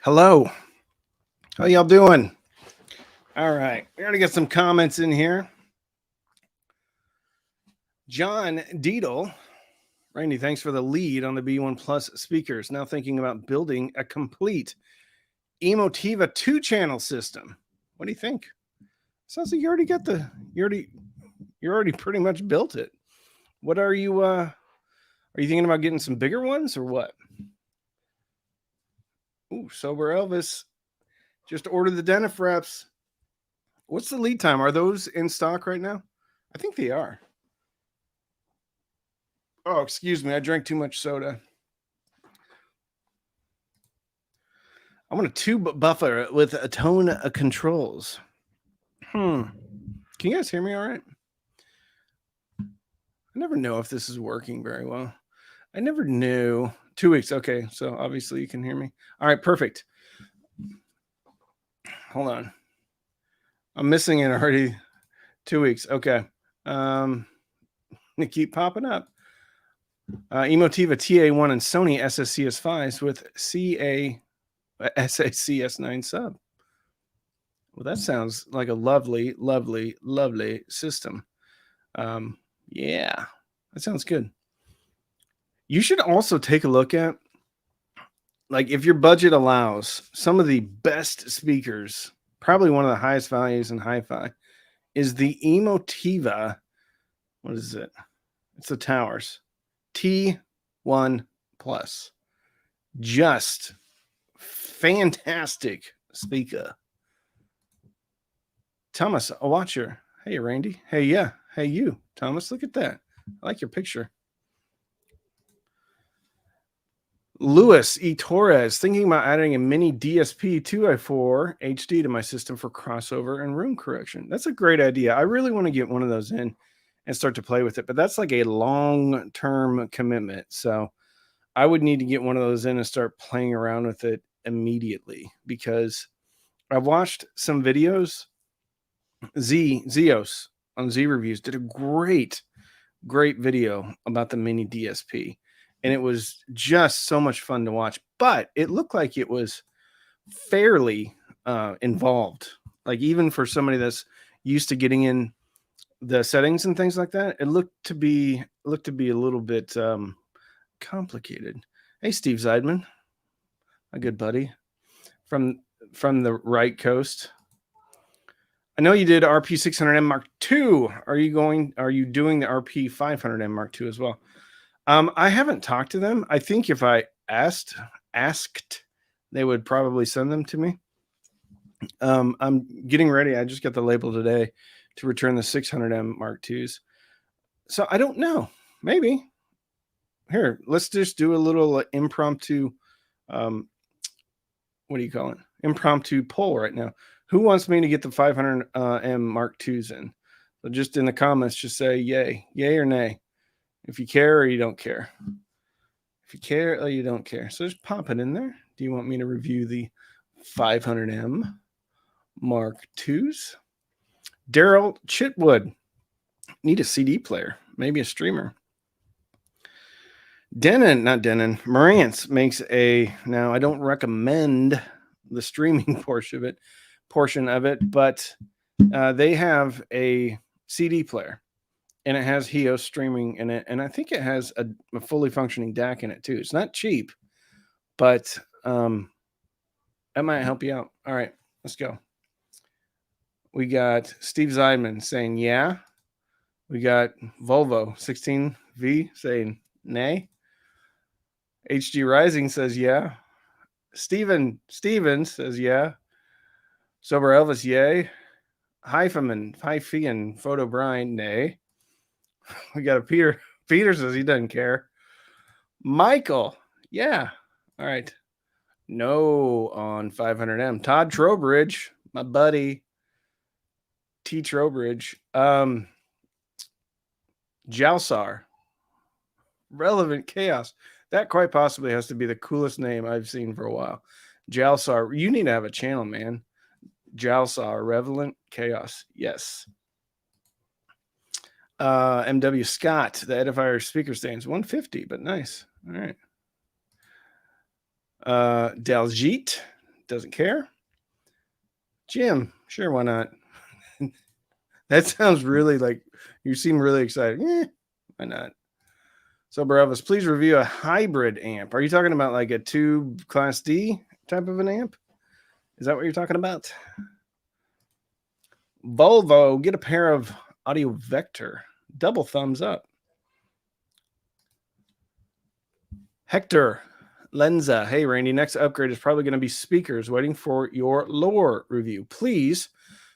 Hello. How y'all doing? All right. We gotta get some comments in here. John Deedle. Randy, thanks for the lead on the B1 Plus speakers. Now thinking about building a complete Emotiva 2-channel system. What do you think? Sounds like you already got you already pretty much built it. What are you thinking about getting some bigger ones or what? Ooh, Sober Elvis just ordered the Denafreps. What's the lead time? Are those in stock right now? I think they are. Oh, excuse me. I drank too much soda. I want a tube buffer with a tone of controls. Can you guys hear me all right? I never know if this is working very well. I never knew. 2 weeks. Okay. So obviously you can hear me. All right. Perfect. Hold on. I'm missing it already. 2 weeks. Okay. They keep popping up. Emotiva TA1 and Sony SSCS5s with SACS9 sub. Well, that sounds like a lovely, lovely, lovely system. Yeah, that sounds good. You should also take a look at, like, if your budget allows, some of the best speakers, probably one of the highest values in hi-fi, is the Emotiva. What is it? It's the Towers T1 Plus. Just fantastic speaker. Thomas, a watcher. Hey, Randy. Hey, yeah. Hey, you. Thomas, look at that. I like your picture. Louis E. Torres, thinking about adding a mini DSP 2i4 HD to my system for crossover and room correction. That's a great idea. I really want to get one of those in and start to play with it, but that's like a long-term commitment. So I would need to get one of those in and start playing around with it immediately, because I've watched some videos. Zeos on Z Reviews did a great video about the mini DSP, and it was just so much fun to watch. But it looked like it was fairly involved, like even for somebody that's used to getting in the settings and things like that. It looked to be a little bit complicated. Hey, Steve Zeidman, my good buddy from the right coast. I know you did RP 600M Mark II. Are you doing the RP 500M Mark II as well? I haven't talked to them. I think if I asked, they would probably send them to me. I'm getting ready. I just got the label today to return the 600M Mark IIs. So I don't know. Maybe. Here, let's just do a little impromptu, what do you call it? Impromptu poll right now. Who wants me to get the 500M Mark IIs in? So just in the comments, just say yay or nay. If you care or you don't care. If you care or you don't care. So just pop it in there. Do you want me to review the 500M Mark IIs? Daryl Chitwood. Need a CD player. Maybe a streamer. Marantz makes now I don't recommend the streaming portion of it, but they have a CD player, and it has HEOS streaming in it, and I think it has a fully functioning DAC in it too. It's not cheap, but that might help you out. All right, let's go. We got Steve Zeidman saying yeah. We got Volvo 16V saying nay. HG Rising says yeah. Steven says yeah. Sober Elvis, yay. Hyphy and Photo Brian, nay. We got a Peter says he doesn't care. Michael, yeah. All right. No on 500M. Todd Trowbridge, my buddy. T. Trowbridge. Jalsar. Relevant Chaos. That quite possibly has to be the coolest name I've seen for a while. Jalsar. You need to have a channel, man. Jalsar. Relevant Chaos. Yes. MW Scott. The Edifier speaker stands 150, but nice. All right. Daljit. Doesn't care. Jim, sure, why not? That sounds really like you seem really excited. Why not? So, Barabbas, please review a hybrid amp. Are you talking about like a tube Class D type of an amp? Is that what you're talking about? Volvo, get a pair of Audio Vector. Double thumbs up. Hector, Lenza. Hey, Randy, next upgrade is probably going to be speakers. Waiting for your lower review. Please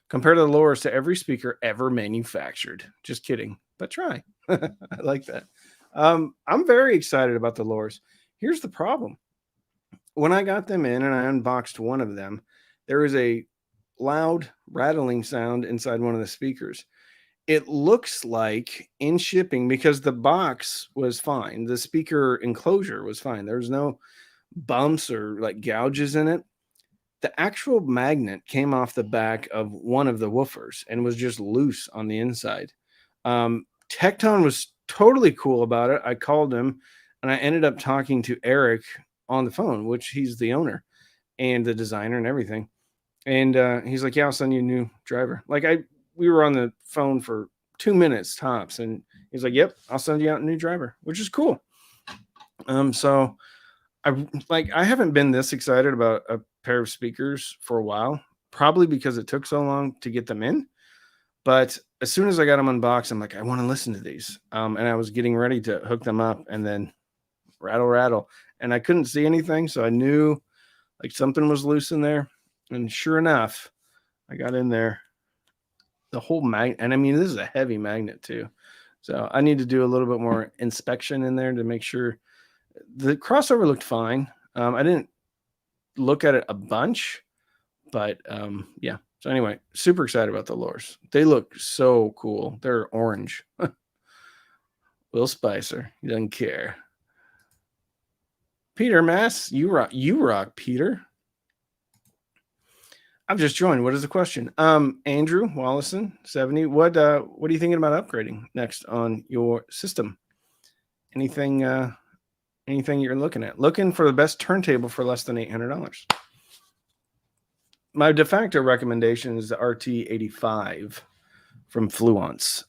compare the lowers to every speaker ever manufactured. Just kidding, but try. I like that. I'm very excited about the lowers. Here's the problem. When I got them in and I unboxed one of them, there is a loud rattling sound inside one of the speakers. It looks like in shipping, because the box was fine, the speaker enclosure was fine, there was no bumps or like gouges in it. The actual magnet came off the back of one of the woofers and was just loose on the inside. Tecton was totally cool about it. I called him and I ended up talking to Eric on the phone, which he's the owner and the designer and everything. And he's like, yeah, I'll send you a new driver. Like we were on the phone for 2 minutes tops. And he's like, yep, I'll send you out a new driver, which is cool. So I haven't been this excited about a pair of speakers for a while, probably because it took so long to get them in. But as soon as I got them unboxed, I'm like, I want to listen to these. And I was getting ready to hook them up and then rattle. And I couldn't see anything. So I knew like something was loose in there. And sure enough, I got in there. The whole magnet, and I mean, this is a heavy magnet too. So I need to do a little bit more inspection in there to make sure. The crossover looked fine. I didn't look at it a bunch, but yeah. So anyway, super excited about the lowers. They look so cool. They're orange. Will Spicer, he doesn't care. Peter Mass, you rock, Peter. I've just joined. What is the question? Andrew Wallison, 70. What are you thinking about upgrading next on your system? Anything you're looking at? Looking for the best turntable for less than $800. My de facto recommendation is the RT85 from Fluence.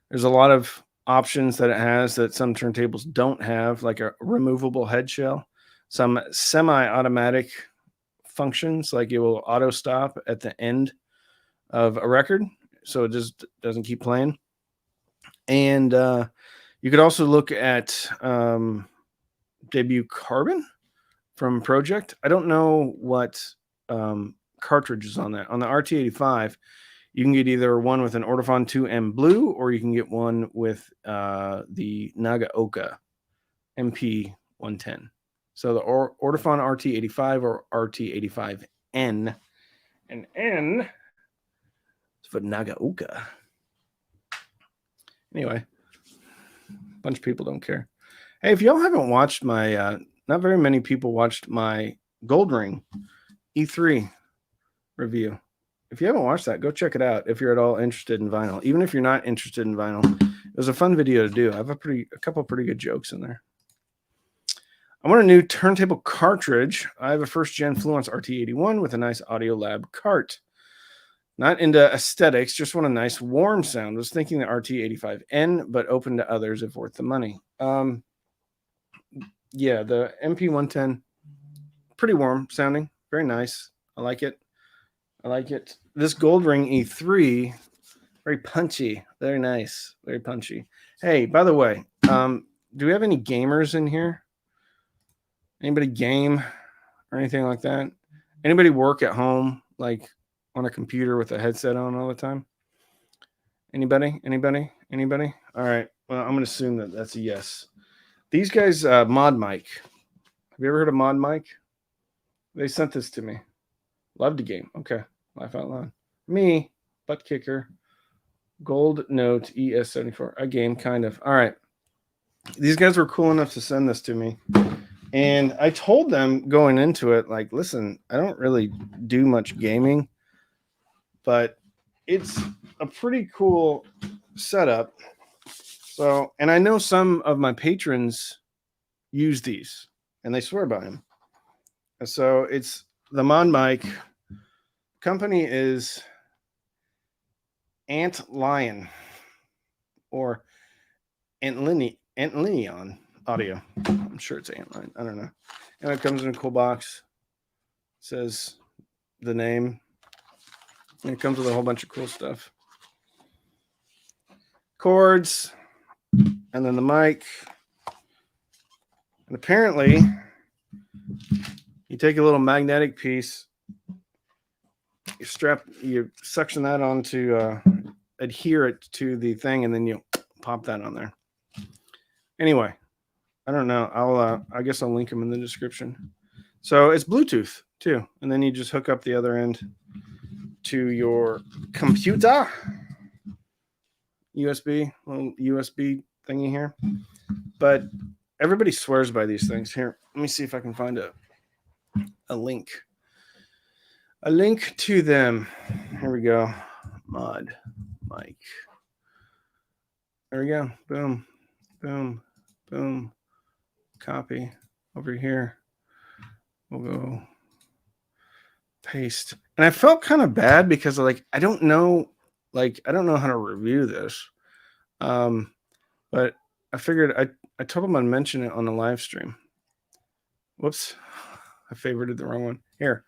There's a lot of options that it has that some turntables don't have, like a removable head shell, some semi-automatic functions, like it will auto stop at the end of a record, so it just doesn't keep playing. And you could also look at Debut Carbon from Project. I don't know what cartridges on that. On the RT85, you can get either one with an Ortofon 2M Blue, or you can get one with the Nagaoka MP110. So the Ortofon RT85 or RT85N, and N is for Nagaoka. Anyway, a bunch of people don't care. Hey, if y'all haven't watched my, not very many people watched my Gold Ring E3 review. If you haven't watched that, go check it out if you're at all interested in vinyl. Even if you're not interested in vinyl, it was a fun video to do. I have a couple pretty good jokes in there. I want a new turntable cartridge. I have a first-gen Fluence RT81 with a nice Audio Lab cart. Not into aesthetics, just want a nice warm sound. Was thinking the RT85N, but open to others if worth the money. Yeah, the MP110, pretty warm sounding, very nice. I like it. This Gold Ring E3, very punchy, very nice, very punchy. Hey, by the way, do we have any gamers in here? Anybody game or anything like that? Anybody work at home, like on a computer with a headset on all the time? Anybody? All right. Well, I'm going to assume that that's a yes. These guys, Mod Mic. Have you ever heard of Mod Mic? They sent this to me. Love the game. Okay. Laugh out loud. Me, butt kicker. Gold Note ES74. A game, kind of. All right. These guys were cool enough to send this to me. And I told them going into it, like, listen, I don't really do much gaming, but it's a pretty cool setup. So, and I know some of my patrons use these and they swear by them. So it's the Mon mic company is Ant Lion or Antlion Audio. I'm sure it's Antlion. I don't know. And it comes in a cool box. It says the name. And it comes with a whole bunch of cool stuff. Cords. And then the mic. And apparently, you take a little magnetic piece, you suction that on to adhere it to the thing, and then you pop that on there. Anyway, I don't know. I guess I'll link them in the description. So it's Bluetooth too, and then you just hook up the other end to your computer. Little USB thingy here. But everybody swears by these things. Here, let me see if I can find a link. A link to them. Here we go. Mod mic. There we go. Boom, boom, boom. Copy over here. We'll go paste. And I felt kind of bad because I don't know how to review this. But I figured I told him I'd mention it on the live stream. Whoops. I favorited the wrong one. Here.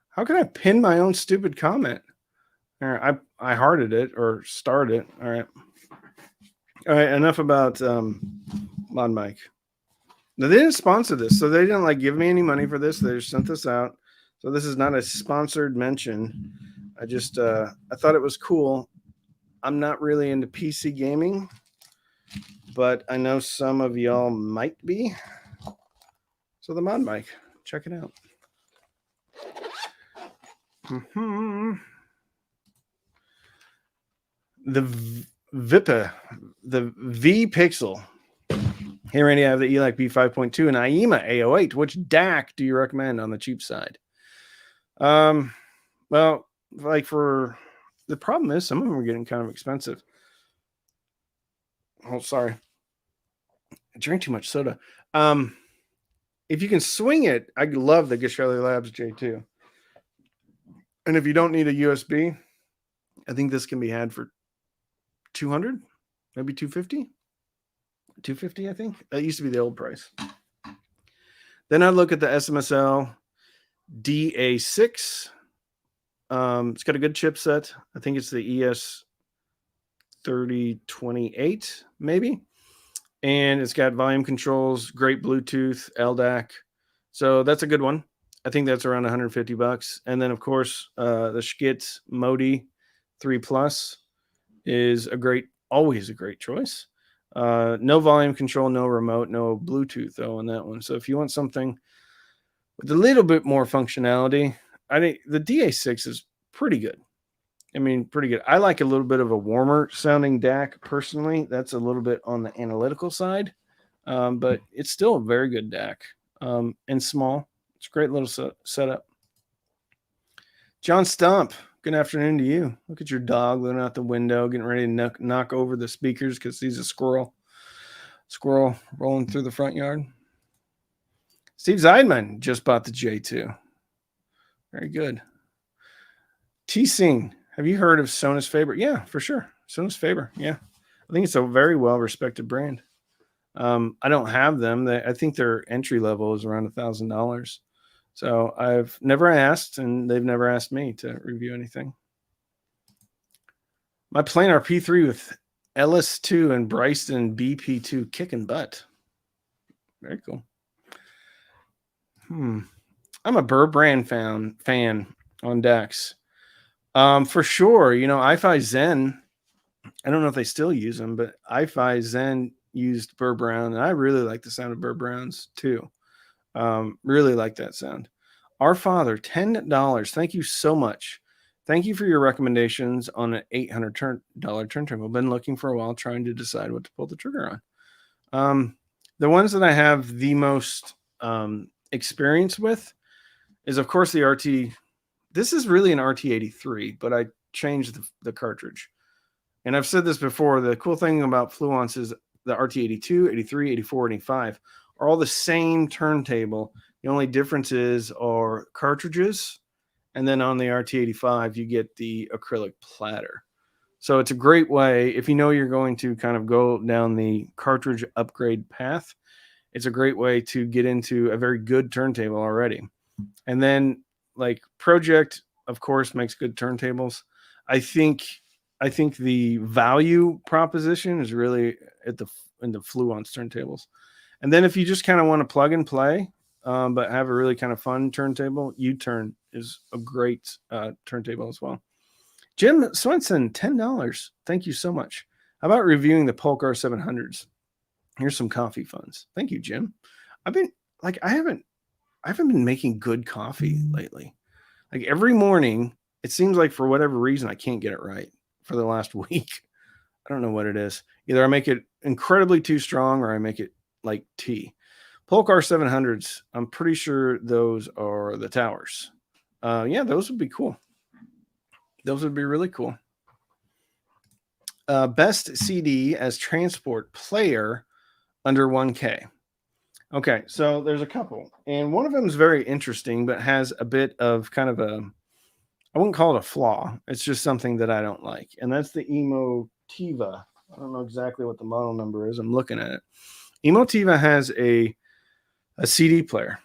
How can I pin my own stupid comment? All right, I hearted it or starred it. All right. Enough about Mod Mic. Now, they didn't sponsor this, so they didn't give me any money for this. They just sent this out. So this is not a sponsored mention. I just I thought it was cool. I'm not really into PC gaming, but I know some of y'all might be. So the Mod Mic, check it out. The Vipa, the V Pixel. Hey, Randy, I have the ELAC B5.2 and IEMA A08. Which DAC do you recommend on the cheap side? Well, for the problem is some of them are getting kind of expensive. Oh, sorry. I drank too much soda. If you can swing it, I love the Geshelli Labs J2. And if you don't need a USB, I think this can be had for $200, maybe $250. $250, I think. That used to be the old price. Then I look at the SMSL DA6. It's got a good chipset. I think it's the ES3028, maybe. And it's got volume controls, great Bluetooth, LDAC. So that's a good one. I think that's around $150. And then, of course, the Schkit Modi 3 Plus is always a great choice. No volume control, no remote, no Bluetooth, though, on that one. So if you want something with a little bit more functionality, I think the DA6 is pretty good. I mean, pretty good. I like a little bit of a warmer sounding DAC personally. That's a little bit on the analytical side, but it's still a very good DAC and small. It's a great little setup. John Stump, good afternoon to you. Look at your dog looking out the window, getting ready to knock over the speakers because he's a squirrel rolling through the front yard. Steve Zeidman just bought the J2. Very good. T-Sing, have you heard of Sonus Faber? Yeah, for sure. Sonus Faber, yeah. I think it's a very well-respected brand. I don't have them. I think their entry level is around $1,000. So I've never asked, and they've never asked me to review anything. My planar P3 with LS2 and Bryston BP2 kicking butt. Very cool. I'm a Burr brand fan on DACs. For sure, iFi Zen. I don't know if they still use them, but iFi Zen used Burr Brown, and I really like the sound of Burr Browns too. Really like that sound. Our Father, $10. Thank you so much. Thank you for your recommendations on an $800 turntable. Been looking for a while, trying to decide what to pull the trigger on. The ones that I have the most experience with is, of course, the RT. This is really an RT83, but I changed the cartridge. And I've said this before. The cool thing about Fluence is the RT82, 83, 84, and 85 are all the same turntable. The only differences are cartridges, and then on the RT85 you get the acrylic platter. So it's a great way if you know you're going to kind of go down the cartridge upgrade path. It's a great way to get into a very good turntable already. And then like Project, of course, makes good turntables. I think the value proposition is really in the Fluence turntables. And then if you just kind of want to plug and play, but have a really kind of fun turntable, U-Turn is a great turntable as well. Jim Swenson, $10. Thank you so much. How about reviewing the Polk R700s? Here's some coffee funds. Thank you, Jim. I haven't been making good coffee lately. Like every morning, it seems like for whatever reason I can't get it right for the last week. I don't know what it is. Either I make it incredibly too strong or I make it like tea. Polk R700s, I'm pretty sure those are the towers. Yeah, those would be cool. Those would be really cool. Best CD as transport player under 1K. Okay, so there's a couple, and one of them is very interesting, but has a bit of kind of a, I wouldn't call it a flaw. It's just something that I don't like, and that's the Emotiva. I don't know exactly what the model number is. I'm looking at it. Emotiva has a CD player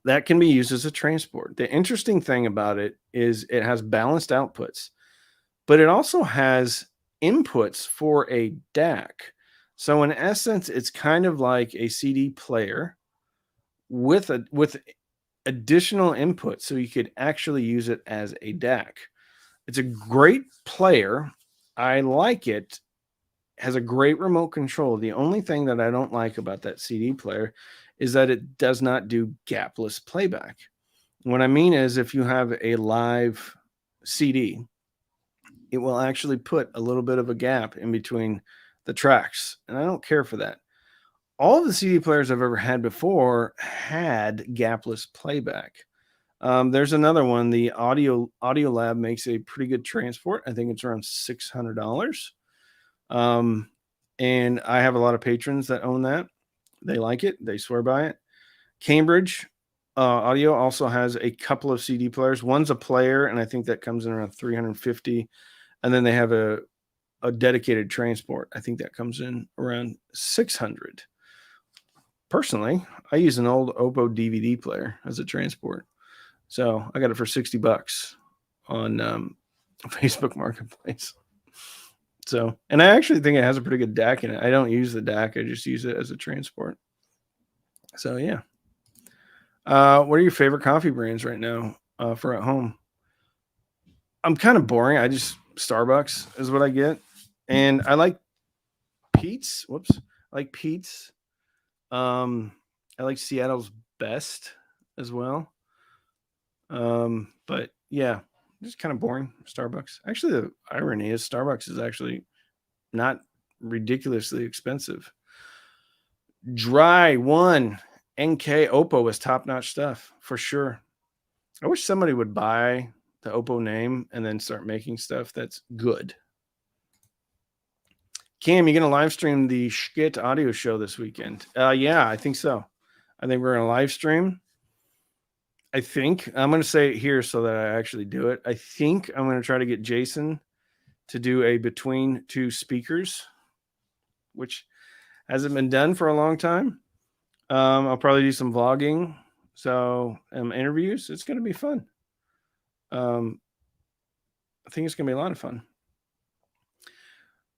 that can be used as a transport. The interesting thing about it is it has balanced outputs, but it also has inputs for a DAC. So in essence, it's kind of like a CD player with additional input, so you could actually use it as a DAC. It's a great player. I like it. Has a great remote control. The only thing that I don't like about that CD player is that it does not do gapless playback. What I mean is if you have a live CD, it will actually put a little bit of a gap in between the tracks, and I don't care for that. All of the CD players I've ever had before had gapless playback. There's another one. The Audio Lab makes a pretty good transport. I think it's around $600. And I have a lot of patrons that own that. They like it. They swear by it. Cambridge Audio also has a couple of CD players. One's a player, and I think that comes in around $350. And then they have a dedicated transport. I think that comes in around $600. Personally, I use an old Oppo DVD player as a transport. So I got it for $60 on Facebook Marketplace. So, and I actually think it has a pretty good DAC in it. I don't use the DAC. I just use it as a transport. So, yeah. What are your favorite coffee brands right now for at home? I'm kind of boring. I just, Starbucks is what I get. And I like Pete's. Whoops. I like Pete's. I like Seattle's Best as well. But yeah, just kind of boring. Starbucks. Actually, the irony is Starbucks is actually not ridiculously expensive. Dry One NK Oppo is top-notch stuff for sure. I wish somebody would buy the Oppo name and then start making stuff that's good. Cam, you gonna live stream the Schkit audio show this weekend? Yeah, I think so. I think we're gonna live stream. I think I'm going to say it here so that I actually do it. I think I'm going to try to get Jason to do a between two speakers, which hasn't been done for a long time. I'll probably do some vlogging, so interviews. It's going to be fun. I think it's going to be a lot of fun.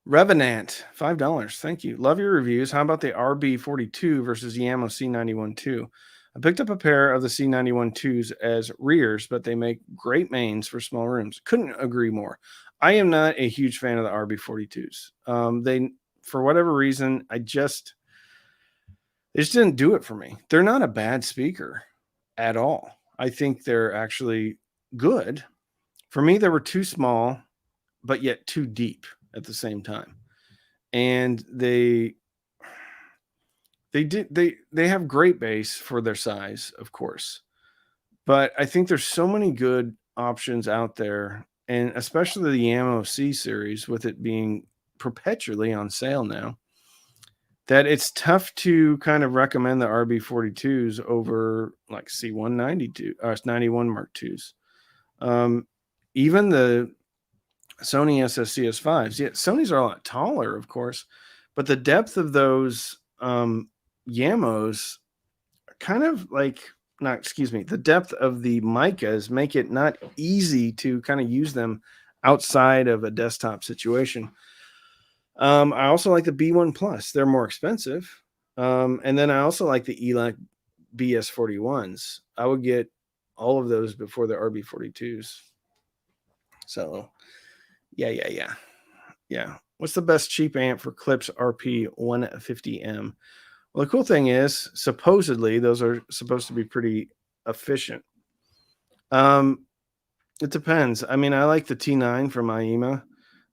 Revenant, $5. Thank you. Love your reviews. How about the RB42 versus the Yamaha C91-2? I picked up a pair of the C91-2s as rears, but they make great mains for small rooms. Couldn't agree more. I am not a huge fan of the RB42s. They, for whatever reason, they just didn't do it for me. They're not a bad speaker at all. I think they're actually good. For me, they were too small, but yet too deep at the same time. And they have great bass for their size, of course, but I think there's so many good options out there, and especially the Yamaha C series with it being perpetually on sale now. that it's tough to kind of recommend the RB42s over like C192 or 91 Mark IIs. Even the Sony SSCS5s. Yeah, Sony's are a lot taller, of course, but the depth of those Yamos kind of like not excuse me, the depth of the micas make it not easy to kind of use them outside of a desktop situation. I also like the B1 Plus. They're more expensive. And then I also like the ELAC BS41s. I would get all of those before the RB42s. So, yeah. What's the best cheap amp for Klipsch RP150M? Well, the cool thing is, supposedly, those are supposed to be pretty efficient. It depends. I mean, I like the T9 from IEMA.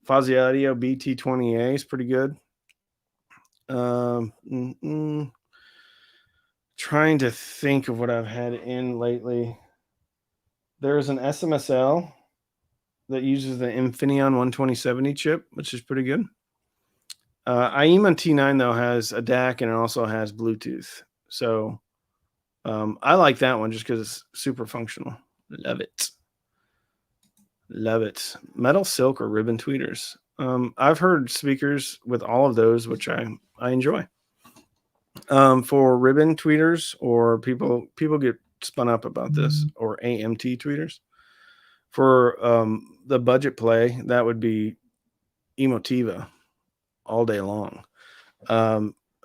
Fuzzy Audio BT20A is pretty good. Trying to think of what I've had in lately. There's an SMSL that uses the Infineon 12070 chip, which is pretty good. IEMA T9 though has a DAC and it also has Bluetooth, so I like that one just because it's super functional. Love it. Metal silk or ribbon tweeters. I've heard speakers with all of those, which I enjoy. For ribbon tweeters, or people get spun up about this, or AMT tweeters. For the budget play, that would be Emotiva all day long.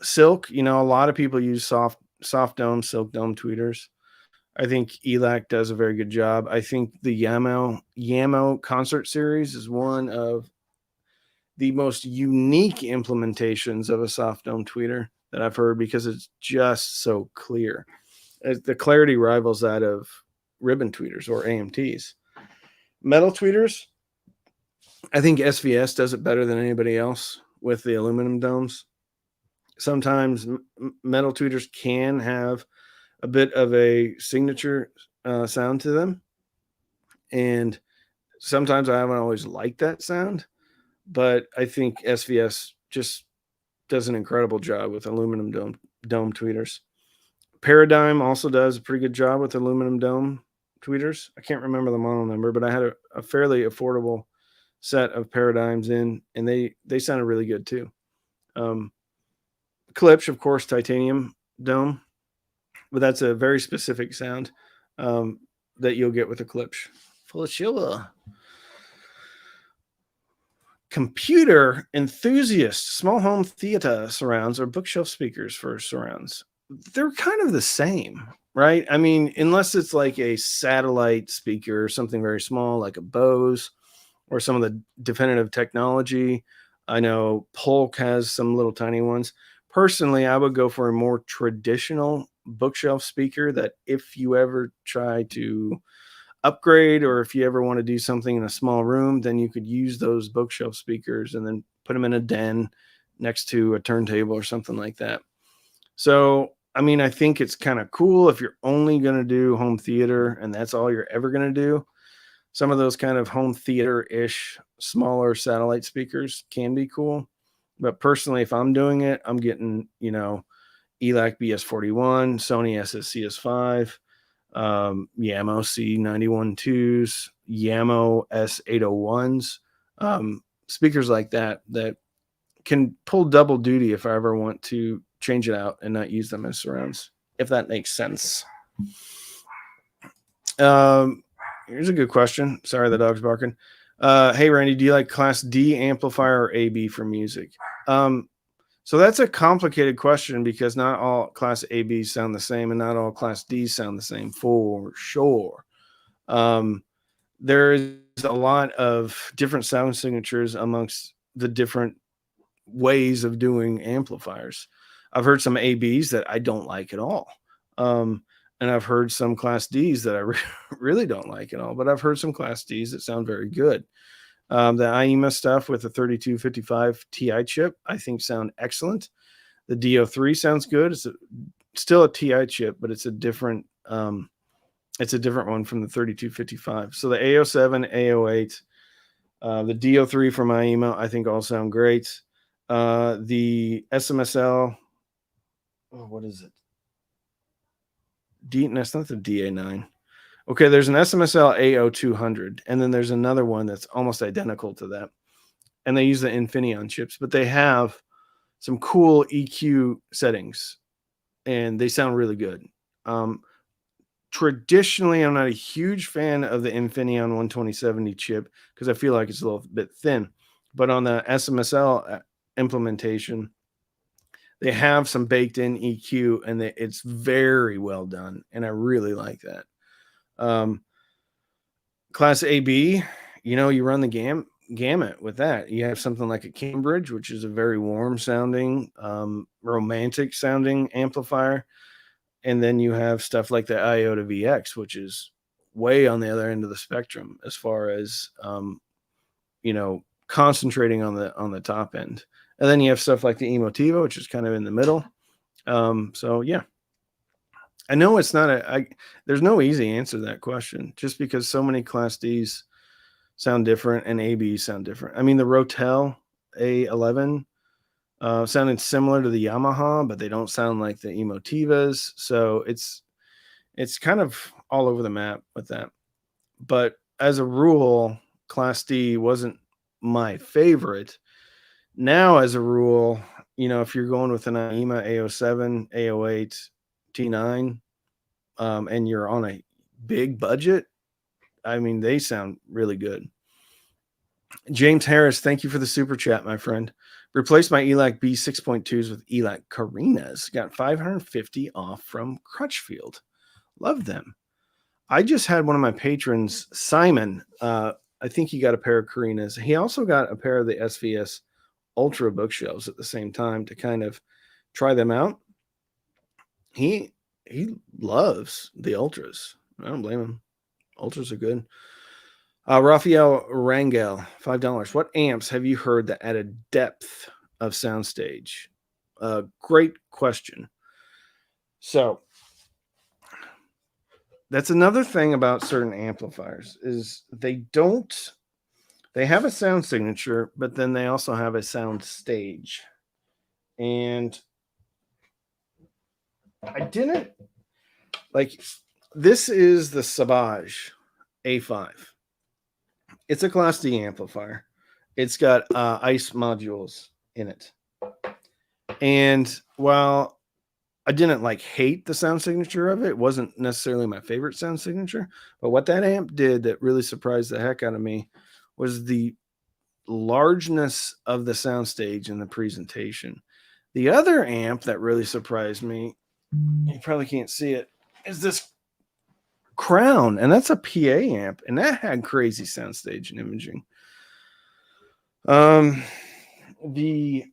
Silk, a lot of people use soft dome, silk dome tweeters. I think ELAC does a very good job. I think the Yamo concert series is one of the most unique implementations of a soft dome tweeter that I've heard because it's just so clear. The clarity rivals that of ribbon tweeters or AMTs. Metal tweeters, I think SVS does it better than anybody else with the aluminum domes. Sometimes metal tweeters can have a bit of a signature sound to them, and sometimes I haven't always liked that sound, but I think SVS just does an incredible job with aluminum dome tweeters. Paradigm also does a pretty good job with aluminum dome tweeters. I can't remember the model number, but I had a fairly affordable set of Paradigms in, and they sounded really good too. Klipsch, of course, titanium dome, but that's a very specific sound that you'll get with a Klipsch. Full of sugar. Computer enthusiast, small home theater surrounds or bookshelf speakers for surrounds. They're kind of the same, right? I mean, unless it's like a satellite speaker or something very small, like a Bose or some of the definitive technology. I know Polk has some little tiny ones. Personally, I would go for a more traditional bookshelf speaker that if you ever try to upgrade or if you ever want to do something in a small room, then you could use those bookshelf speakers and then put them in a den next to a turntable or something like that. So, I mean, I think it's kind of cool if you're only going to do home theater and that's all you're ever going to do. Some of those kind of home theater-ish smaller satellite speakers can be cool. But personally, if I'm doing it, I'm getting, ELAC BS41, Sony SSCS5, Yamo C91.2s, Yamo S801s, speakers like that can pull double duty if I ever want to change it out and not use them as surrounds, if that makes sense. Here's a good question. Sorry, the dog's barking. Hey, Randy, do you like Class D amplifier or AB for music? So that's a complicated question because not all Class ABs sound the same and not all Class Ds sound the same for sure. There is a lot of different sound signatures amongst the different ways of doing amplifiers. I've heard some ABs that I don't like at all. And I've heard some Class Ds that I really don't like at all, but I've heard some Class Ds that sound very good. The IEMA stuff with the 3255 Ti chip, I think sound excellent. The DO3 sounds good. It's still a Ti chip, but it's a different one from the 3255. So the A07, A08, the DO3 from IEMA, I think all sound great. The SMSL, what is it? That's not the DA9. Okay, there's an SMSL AO200, and then there's another one that's almost identical to that. And they use the Infineon chips, but they have some cool EQ settings, and they sound really good. Traditionally, I'm not a huge fan of the Infineon 12070 chip because I feel like it's a little bit thin. But on the SMSL implementation, they have some baked in EQ, and it's very well done, and I really like that. Class AB, you run the gamut with that. You have something like a Cambridge, which is a very warm sounding, romantic sounding amplifier. And then you have stuff like the Iota VX, which is way on the other end of the spectrum as far as, concentrating on the top end. And then you have stuff like the Emotiva, which is kind of in the middle. So yeah, I know it's not there's no easy answer to that question, just because so many Class Ds sound different and ABs sound different. I mean, the Rotel A11 sounded similar to the Yamaha, but they don't sound like the Emotivas. So it's kind of all over the map with that. But as a rule, Class D wasn't my favorite. Now, as a rule, if you're going with an IEMA A07, A08, T9, and you're on a big budget, I mean, they sound really good. James Harris, thank you for the super chat, my friend. Replaced my ELAC B 6.2s with ELAC Carinas. Got 550 off from Crutchfield. Love them. I just had one of my patrons, Simon. I think he got a pair of Carinas. He also got a pair of the SVS Ultra bookshelves at the same time to kind of try them out. He loves the Ultras. I don't blame him. Ultras are good. Rafael Rangel, $5. What amps have you heard that add a depth of soundstage? Great question. So that's another thing about certain amplifiers is they have a sound signature, but then they also have a sound stage. And I didn't like, this is the Savage A5. It's a Class D amplifier. It's got ICE modules in it. And while I didn't hate the sound signature of it, it wasn't necessarily my favorite sound signature. But what that amp did that really surprised the heck out of me was the largeness of the soundstage and the presentation. The other amp that really surprised me, you probably can't see it, is this Crown, and that's a PA amp, and that had crazy soundstage and imaging. The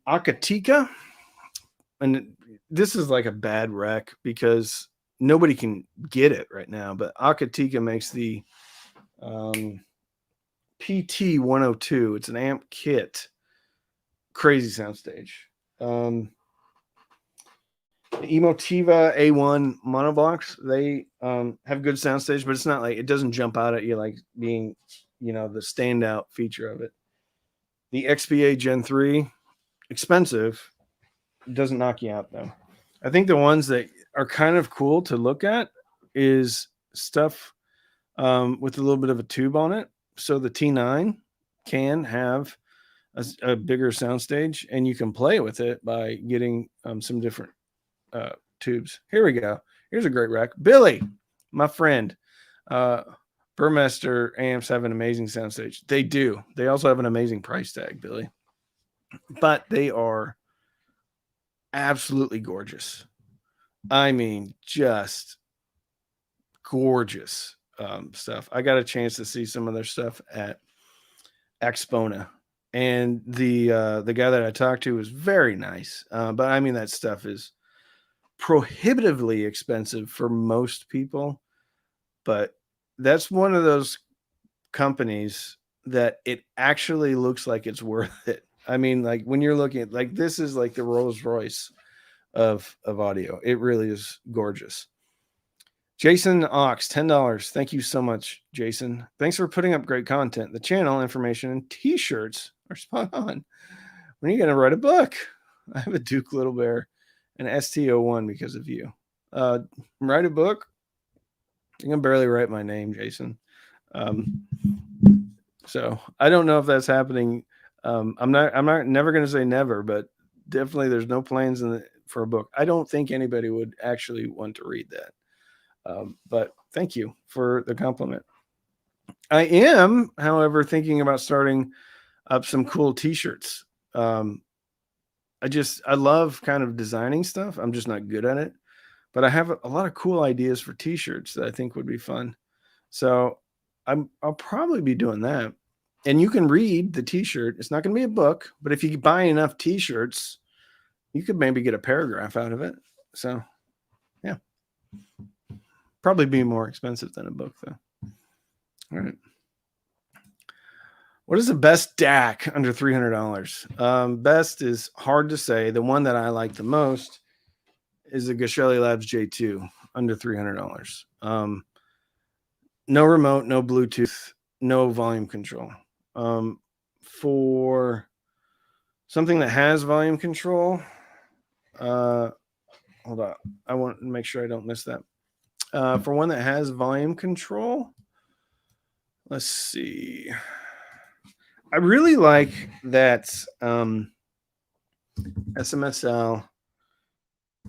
Akatika, and this is like a bad wreck because nobody can get it right now, but Akatika makes the PT 102. It's an amp kit, crazy soundstage. The Emotiva A1 monoblocks, they have good soundstage, but it's not it doesn't jump out at you like being, the standout feature of it. The XPA Gen 3, expensive, doesn't knock you out though. I think the ones that are kind of cool to look at is stuff with a little bit of a tube on it. So the T9 can have a bigger soundstage, and you can play with it by getting some different tubes. Here we go. Here's a great rack. Billy, my friend, Burmester amps have an amazing soundstage. They do. They also have an amazing price tag, Billy. But they are absolutely gorgeous. I mean, just gorgeous stuff. I got a chance to see some of their stuff at Expona, and the guy that I talked to was very nice. But I mean, that stuff is prohibitively expensive for most people, but that's one of those companies that it actually looks like it's worth it. I mean, when you're looking at this is like the Rolls Royce of audio. It really is gorgeous. Jason Ox, $10. Thank you so much, Jason. Thanks for putting up great content. The channel information and t-shirts are spot on. When are you going to write a book? I have a Duke Little Bear and ST01 because of you. Write a book? I can barely write my name, Jason. So I don't know if that's happening. I'm never going to say never, but definitely there's no plans for a book. I don't think anybody would actually want to read that. But thank you for the compliment. I am, however, thinking about starting up some cool t-shirts. I love kind of designing stuff. I'm just not good at it, but I have a lot of cool ideas for t-shirts that I think would be fun. So I'll probably be doing that. And you can read the t-shirt. It's not going to be a book, but if you buy enough t-shirts, you could maybe get a paragraph out of it. So yeah, probably be more expensive than a book though. All right. What is the best DAC under $300? Best is hard to say. The one that I like the most is the Geshelli Labs J2 under $300. No remote, no Bluetooth, no volume control. For something that has volume control, hold on. I want to make sure I don't miss that. For one that has volume control, let's see. I really like that SMSL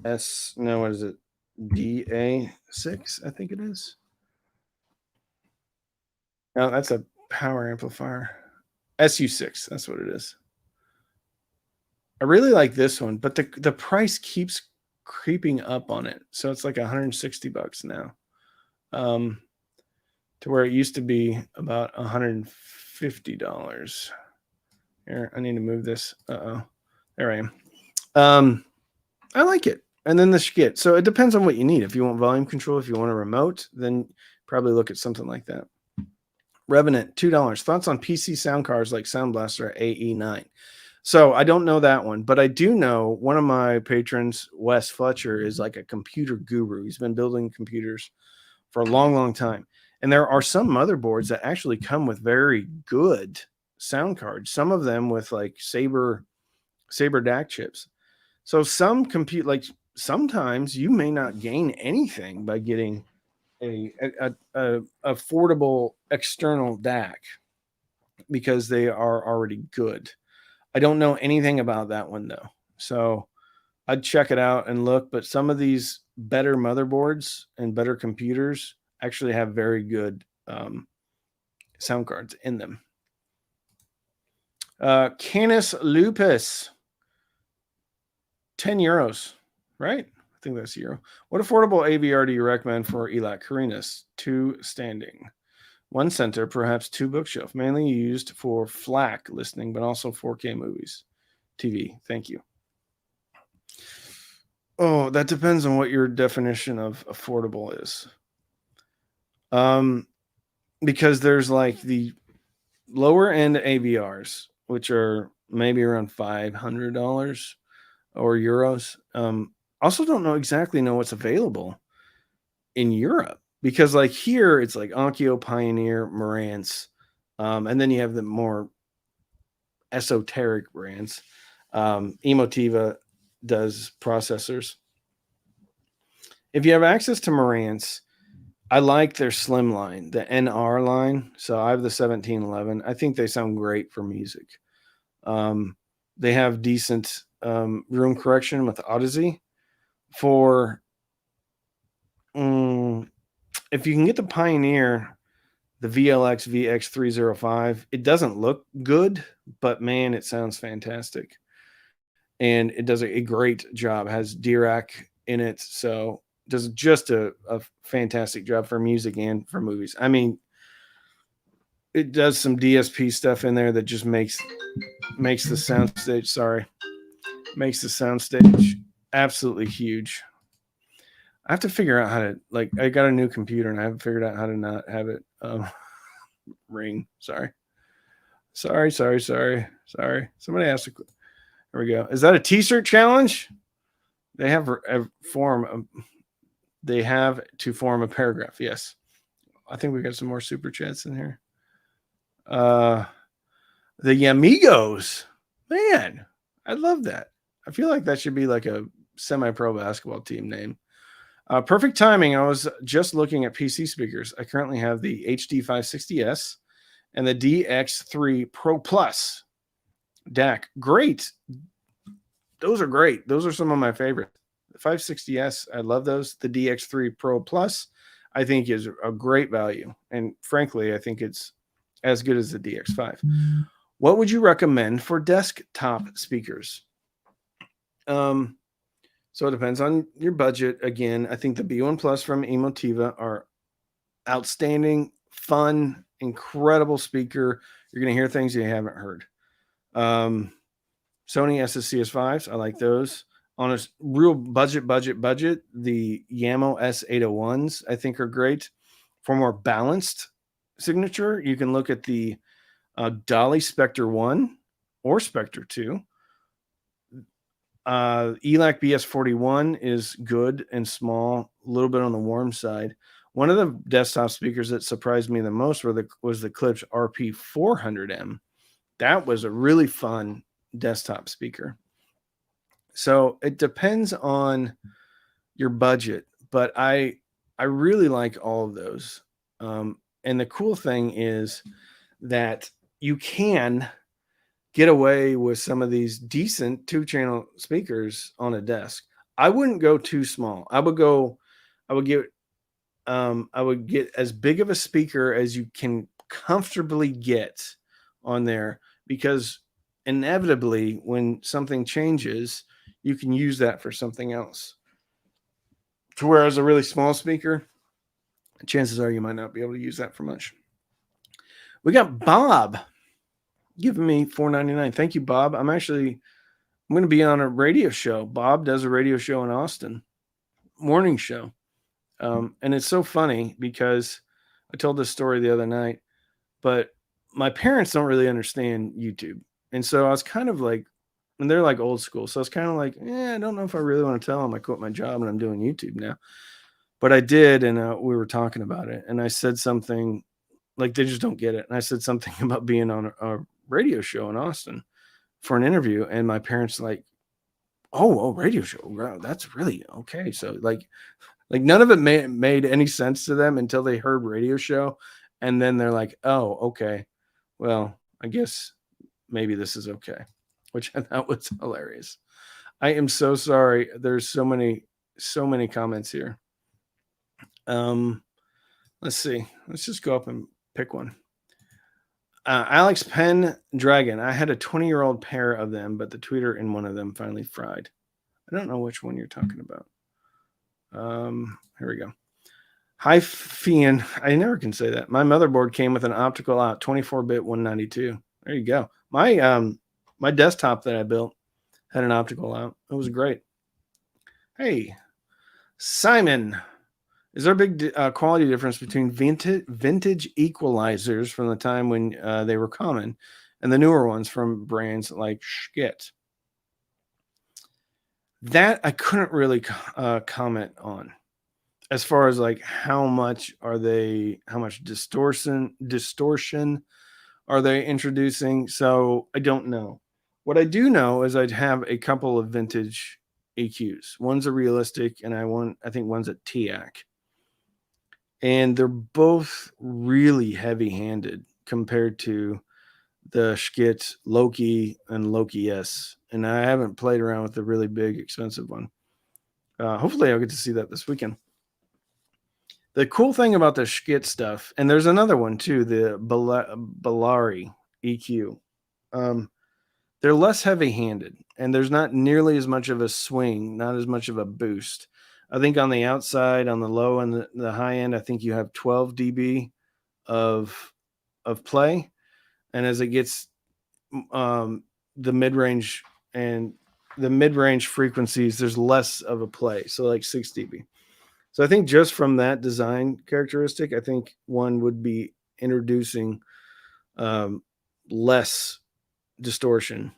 what is it? DA6, I think it is. No, that's a power amplifier. SU6, that's what it is. I really like this one, but the price keeps creeping up on it. So it's like $160 now. To where it used to be about $150. Here, I need to move this. There I am. I like it. And then the skit. So it depends on what you need. If you want volume control, if you want a remote, then probably look at something like that. Revenant, $2. Thoughts on PC sound cards like Sound Blaster AE9? So I don't know that one, but I do know one of my patrons, Wes Fletcher, is like a computer guru. He's been building computers for a long, long time. And there are some motherboards that actually come with very good sound cards. Some of them with like Saber DAC chips. So some sometimes you may not gain anything by getting a affordable external DAC because they are already good. I don't know anything about that one though. So I'd check it out and look, but some of these better motherboards and better computers actually have very good sound cards in them. Canis Lupus, €10, right? I think that's euro. What affordable AVR do you recommend for ELAC? Carinas, 2 standing, 1 center, perhaps 2 bookshelf, mainly used for FLAC listening, but also 4K movies, TV. Thank you. Oh, that depends on what your definition of affordable is. Because there's like the lower end AVRs, which are maybe around $500 or euros. Also don't know what's available in Europe because like here it's like Onkyo, Pioneer, Marantz, and then you have the more esoteric brands. Emotiva does processors. If you have access to Marantz, I like their slim line, the NR line. So I have the 1711. I think they sound great for music. They have decent room correction with Odyssey. For if you can get the Pioneer, the VLX VX305, it doesn't look good, but man, it sounds fantastic. And it does a great job. It has DRAC in it, so it does just a fantastic job for music and for movies. I mean, it does some DSP stuff in there that just makes the soundstage, makes the soundstage absolutely huge. I have to figure out how to, like, I got a new computer and I haven't figured out how to not have it ring. Sorry. Somebody asked. There we go. Is that a t-shirt challenge? They have to form a paragraph. Yes. I think we got some more super chats in here. The Amigos, man, I love that. I feel like that should be like a semi-pro basketball team name. Perfect timing. I was just looking at PC speakers. I currently have the HD560S and the DX3 Pro Plus DAC. Great. Those are great. Those are some of my favorites. The 560S, I love those. The DX3 Pro Plus, I think is a great value. And frankly, I think it's as good as the DX5. What would you recommend for desktop speakers? So it depends on your budget. Again, I think the B1 Plus from Emotiva are outstanding, fun, incredible speaker. You're going to hear things you haven't heard. Sony SSCS5s, I like those. On a real budget, the Yamo S801s, I think are great. For more balanced signature, you can look at the Dolly Spectre 1 or Spectre 2. ELAC BS41 is good and small, a little bit on the warm side. One of the desktop speakers that surprised me the most was the Klipsch RP400M. That was a really fun desktop speaker. So it depends on your budget, but I really like all of those. And the cool thing is that you can get away with some of these decent 2-channel speakers on a desk. I wouldn't go too small. I would get as big of a speaker as you can comfortably get on there, because inevitably when something changes, you can use that for something else. To whereas a really small speaker, chances are you might not be able to use that for much. We got Bob giving me $4.99. Thank you, Bob. I'm going to be on a radio show. Bob does a radio show in Austin, morning show. And it's so funny because I told this story the other night, but my parents don't really understand YouTube. And so I was kind of like, and they're like old school. So I was kind of like, I don't know if I really want to tell them I quit my job and I'm doing YouTube now. But I did, and we were talking about it. And I said something, like they just don't get it. And I said something about being on a radio show in Austin for an interview. And my parents like, oh, radio show. Wow, that's really okay. So like none of it made any sense to them until they heard radio show. And then they're like, oh, okay. Well, I guess maybe this is okay, which I thought was hilarious. I am so sorry. There's so many comments here. Let's see. Let's just go up and pick one. Alex Pendragon. I had a 20-year-old pair of them, but the tweeter in one of them finally fried. I don't know which one you're talking about. Here we go. Hi, Fian. I never can say that. My motherboard came with an optical out, 24-bit 192. There you go. My desktop that I built had an optical out. It was great. Hey, Simon. Is there a big quality difference between vintage equalizers from the time when they were common and the newer ones from brands like Schmidt? That I couldn't really comment on, as far as like how much distortion are they introducing? So I don't know. What I do know is I'd have a couple of vintage EQs. One's a realistic, and I think one's a TIAC. And they're both really heavy-handed compared to the Schmidt Loki and Loki S. And I haven't played around with the really big, expensive one. Hopefully I'll get to see that this weekend. The cool thing about the Schmidt stuff, and there's another one too, the Bellari EQ. They're less heavy-handed, and there's not nearly as much of a swing, not as much of a boost. I think on the outside, on the low and the high end, I think you have 12 dB of play. And as it gets the mid-range and the mid-range frequencies, there's less of a play. So like 6 dB. So I think just from that design characteristic, I think one would be introducing less distortion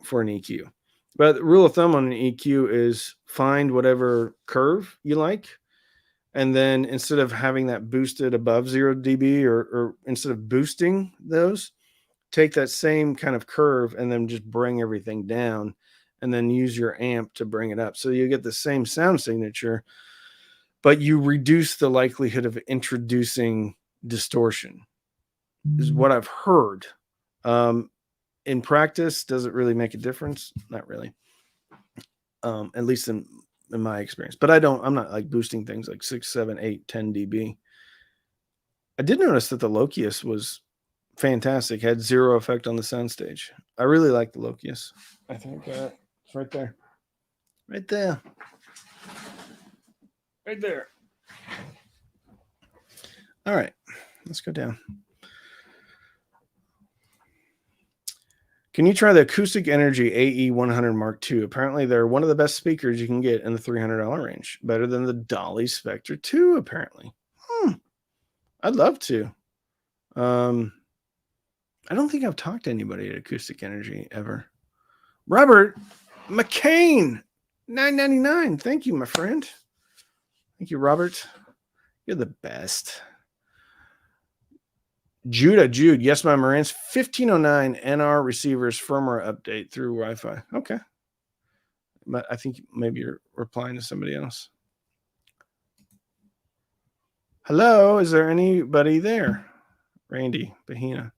for an EQ. But the rule of thumb on an EQ is find whatever curve you like, and then instead of having that boosted above 0 dB or instead of boosting those, take that same kind of curve and then just bring everything down and then use your amp to bring it up. So you get the same sound signature, but you reduce the likelihood of introducing distortion, is what I've heard. In practice, does it really make a difference? Not really. At least in my experience. But I'm not like boosting things like 6, 7, 8, 10 dB. I did notice that the Lokius was fantastic, had zero effect on the soundstage. I really like the Lokius. I think it's right there. Right there. Right there. All right, let's go down. Can you try the Acoustic Energy AE100 Mark II? Apparently, they're one of the best speakers you can get in the $300 range. Better than the Dolly Spectre 2, apparently. I'd love to. I don't think I've talked to anybody at Acoustic Energy ever. Robert McCain, $9.99. Thank you, my friend. Thank you, Robert. You're the best. Jude, yes, my Marantz, 1509 NR receivers firmware update through Wi-Fi. Okay. But I think maybe you're replying to somebody else. Hello, is there anybody there? Randy Bahina.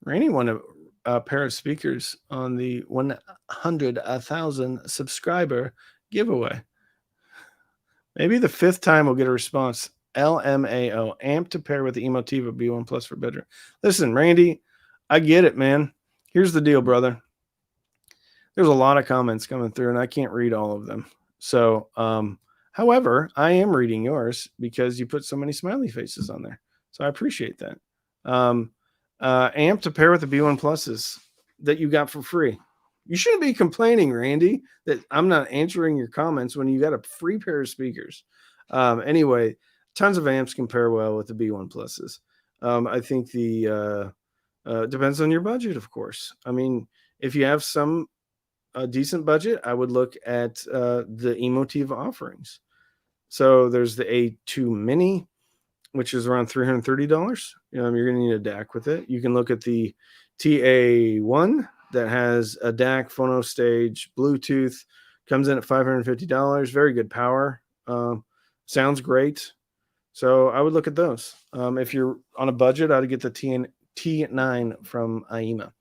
Randy won a pair of speakers on the 100,000 subscriber giveaway. Maybe the 5th time we'll get a response. LMAO, amp to pair with the Emotiva B1 Plus for bedroom. Listen, Randy, I get it, man. Here's the deal, brother. There's a lot of comments coming through, and I can't read all of them. So, however, I am reading yours because you put so many smiley faces on there. So I appreciate that. Amp to pair with the B1 Pluses that you got for free. You shouldn't be complaining, Randy, that I'm not answering your comments when you got a free pair of speakers. Anyway, tons of amps compare well with the B1 Pluses. I think the depends on your budget, of course. I mean, if you have some decent budget, I would look at the Emotiva offerings. So there's the A2 Mini, which is around $330. You're going to need a DAC with it. You can look at the TA1 that has a DAC, phono stage, Bluetooth, comes in at $550. Very good power. Sounds great. So I would look at those. If you're on a budget, I'd get the T9 from IEMA.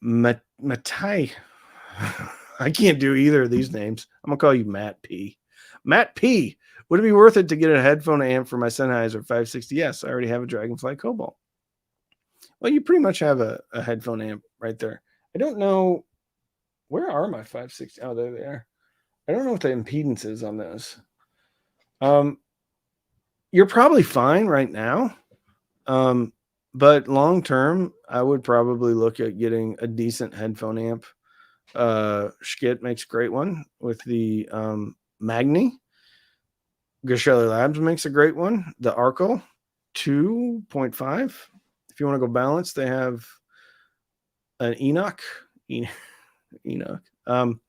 Matai. I can't do either of these names. I'm going to call you Matt P. Matt P. Would it be worth it to get a headphone amp for my Sennheiser 560S? I already have a Dragonfly Cobalt. Well, you pretty much have a headphone amp right there. I don't know. Where are my 560? Oh, there they are. I don't know what the impedance is on those. You're probably fine right now. But long term, I would probably look at getting a decent headphone amp. Schkit makes a great one with the Magni. Geshelly Labs makes a great one. The Arco 2.5. If you want to go balanced, they have an Enoch. Enoch. And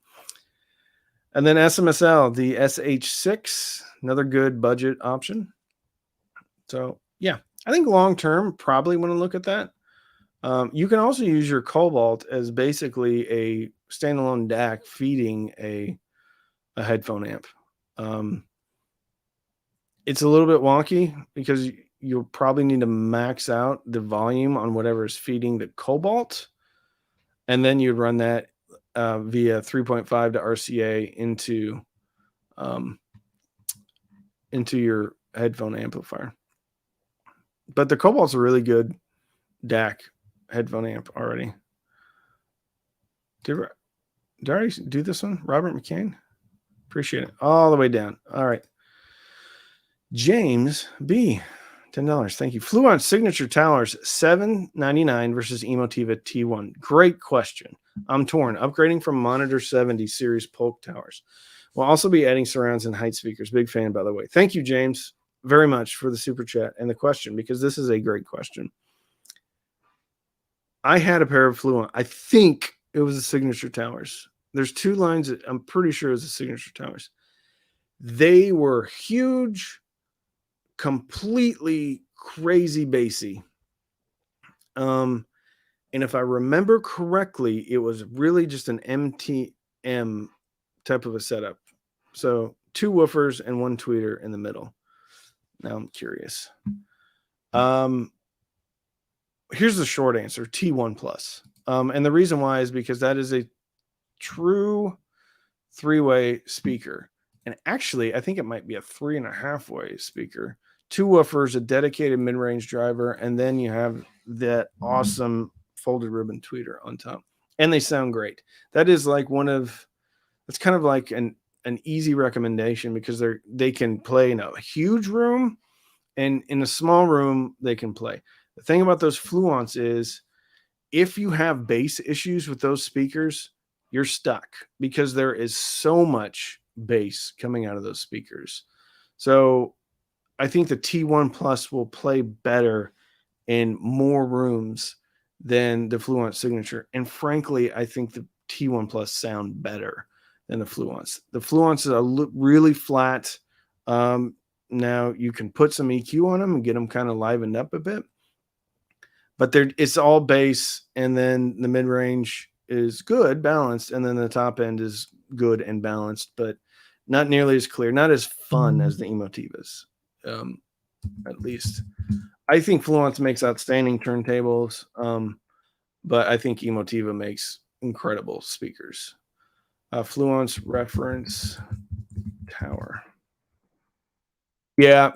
then SMSL, the SH6, another good budget option. So, yeah, I think long term, probably want to look at that. You can also use your Cobalt as basically a standalone DAC feeding a headphone amp. It's a little bit wonky because you'll probably need to max out the volume on whatever is feeding the Cobalt. And then you'd run that via 3.5 to RCA into your headphone amplifier. But the Cobalt's a really good DAC headphone amp already. Did I already do this one? Robert McCain? Appreciate it. All the way down. All right. James B. $10. Thank you. Fluent Signature Towers, $7.99 versus Emotiva T1. Great question. I'm torn. Upgrading from Monitor 70 series Polk towers. We'll also be adding surrounds and height speakers. Big fan, by the way. Thank you, James, very much for the super chat and the question, because this is a great question. I had a pair of Fluent. I think it was the Signature Towers. There's two lines that I'm pretty sure is the Signature Towers. They were huge, completely crazy bassy. And And if I remember correctly, it was really just an MTM type of a setup. So 2 woofers and 1 tweeter in the middle. Now I'm curious. Here's the short answer: T1 plus. And the reason why is because that is a true 3-way speaker. And actually, I think it might be a 3.5-way speaker. 2 woofers, a dedicated mid-range driver, and then you have that awesome folded ribbon tweeter on top. And they sound great. That is like it's kind of like an easy recommendation because they can play in a huge room, and in a small room they can play. The thing about those Fluence is if you have bass issues with those speakers, you're stuck because there is so much bass coming out of those speakers. So I think the T1 Plus will play better in more rooms than the Fluence Signature. And frankly, I think the T1 Plus sound better than the Fluence. The Fluence is really flat. Now you can put some EQ on them and get them kind of livened up a bit, but it's all bass, and then the mid-range is good, balanced, and then the top end is good and balanced, but not nearly as clear, not as fun as the Emotivas, at least. I think Fluence makes outstanding turntables, but I think Emotiva makes incredible speakers. Fluence reference tower. Yeah.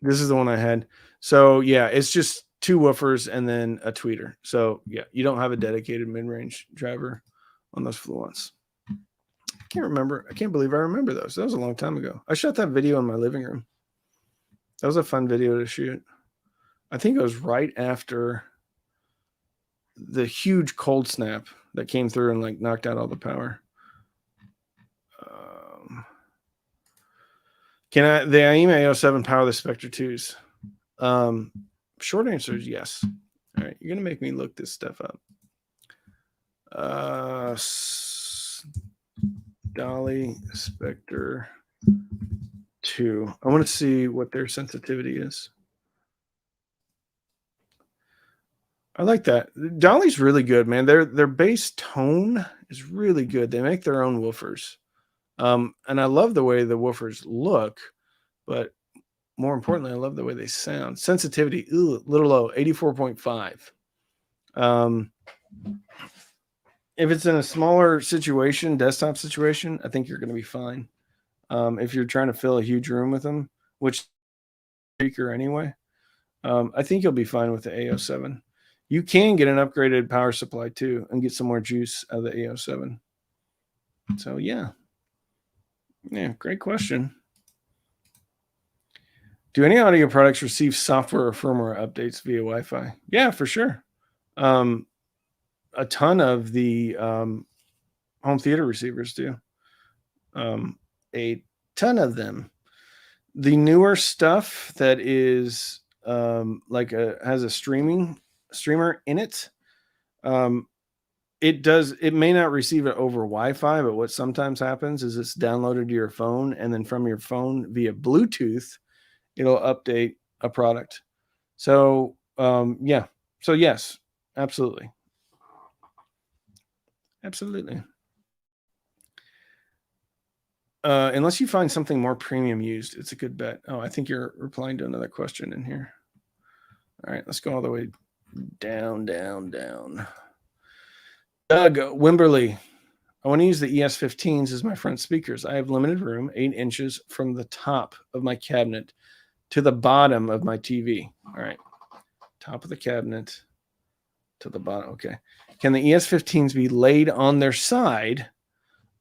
This is the one I had. So yeah, it's just 2 woofers and then a tweeter. So yeah, you don't have a dedicated mid-range driver on those Fluence. I can't remember. I can't believe I remember those. That was a long time ago. I shot that video in my living room. That was a fun video to shoot. I think it was right after the huge cold snap that came through and like knocked out all the power. Can the AIMA A07 power the Spectre 2s? Short answer is yes. All right, you're gonna make me look this stuff up. Dolly Spectre 2. I want to see what their sensitivity is. I like that. Dolly's really good, man. Their bass tone is really good. They make their own woofers. And I love the way the woofers look, but more importantly, I love the way they sound. Sensitivity, a little low, 84.5. If it's in a smaller situation, desktop situation, I think you're going to be fine. If you're trying to fill a huge room with them, which speaker anyway, I think you'll be fine with the A07. You can get an upgraded power supply too and get some more juice out of the A07. So yeah, great question. Do any audio products receive software or firmware updates via Wi-Fi? Yeah, for sure. A ton of the home theater receivers do. A ton of them. The newer stuff that is has a streamer in it, it may not receive it over Wi-Fi, but what sometimes happens is it's downloaded to your phone, and then from your phone via Bluetooth, it'll update a product. So yeah. So yes, absolutely. Unless you find something more premium used, it's a good bet. Oh, I think you're replying to another question in here. All right, let's go all the way down. Doug Wimberly. I want to use the ES15s as my front speakers. I have limited room, 8 inches from the top of my cabinet to the bottom of my TV. All right, top of the cabinet to the bottom. Okay. Can the ES15s be laid on their side?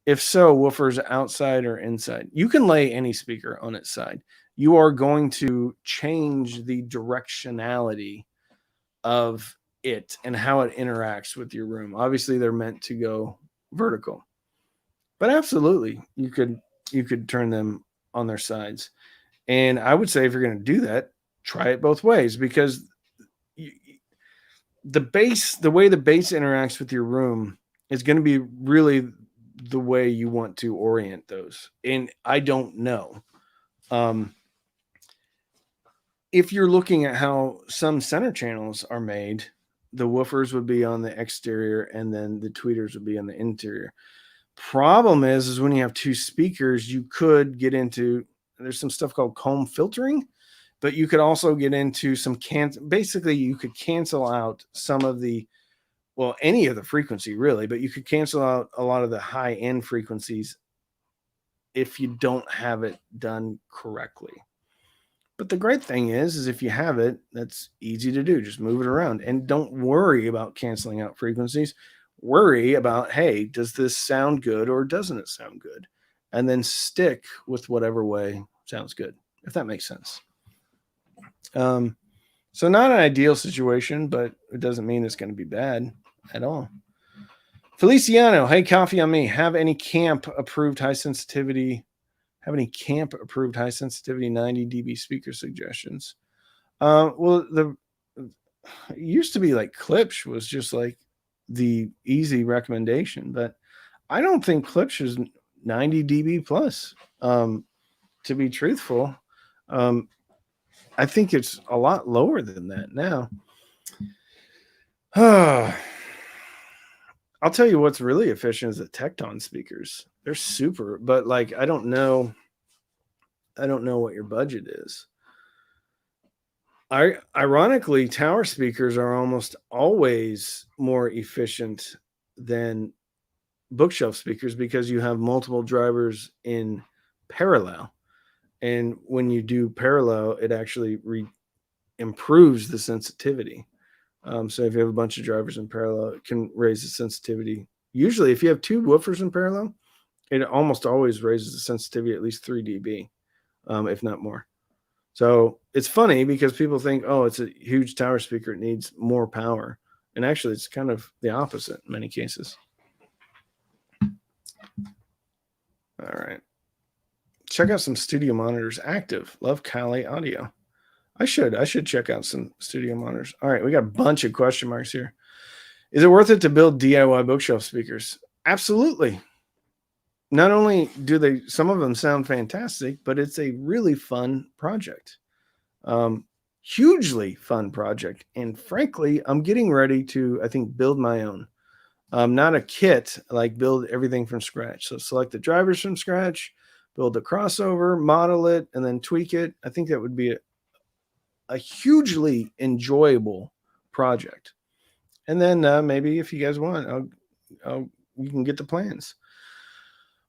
If so, woofers outside or inside? You can lay any speaker on its side. You are going to change the directionality of it and how it interacts with your room. Obviously, they're meant to go vertical, but absolutely, you could turn them on their sides. And I would say if you're going to do that, try it both ways, because the way the bass interacts with your room is going to be really the way you want to orient those. And I don't know. If you're looking at how some center channels are made, the woofers would be on the exterior, and then the tweeters would be on the interior. Problem is when you have two speakers, you could get into, there's some stuff called comb filtering, but you could also get into some basically you could cancel out some of the, well, any of the frequency really, but you could cancel out a lot of the high end frequencies if you don't have it done correctly. But the great thing is if you have it, that's easy to do. Just move it around and don't worry about canceling out frequencies. Worry about, hey, does this sound good or doesn't it sound good? And then stick with whatever way sounds good, if that makes sense. So not an ideal situation, but it doesn't mean it's going to be bad at all. Feliciano, hey, coffee on me. Have any camp approved high sensitivity 90 dB speaker suggestions? Well, it used to be like Klipsch was just like the easy recommendation, but I don't think Klipsch is 90 dB plus. To be truthful, I think it's a lot lower than that now. I'll tell you what's really efficient is the Tecton speakers. They're super, but like I don't know what your budget is. Ironically, tower speakers are almost always more efficient than bookshelf speakers because you have multiple drivers in parallel. And when you do parallel, it actually improves the sensitivity. So if you have a bunch of drivers in parallel, it can raise the sensitivity. Usually, if you have two woofers in parallel, it almost always raises the sensitivity at least 3 dB, if not more. So it's funny because people think, oh, it's a huge tower speaker. It needs more power. And actually, it's kind of the opposite in many cases. All right. Check out some studio monitors active. Love Kali audio. I should check out some studio monitors. All right, we got a bunch of question marks here. Is it worth it to build DIY bookshelf speakers? Absolutely. Not only do some of them sound fantastic, but it's a really fun project. Hugely fun project. And frankly, I'm getting ready to, I think, build my own. Not a kit, like build everything from scratch. So select the drivers from scratch, build the crossover, model it, and then tweak it. I think that would be a hugely enjoyable project. And then maybe if you guys want, you can get the plans.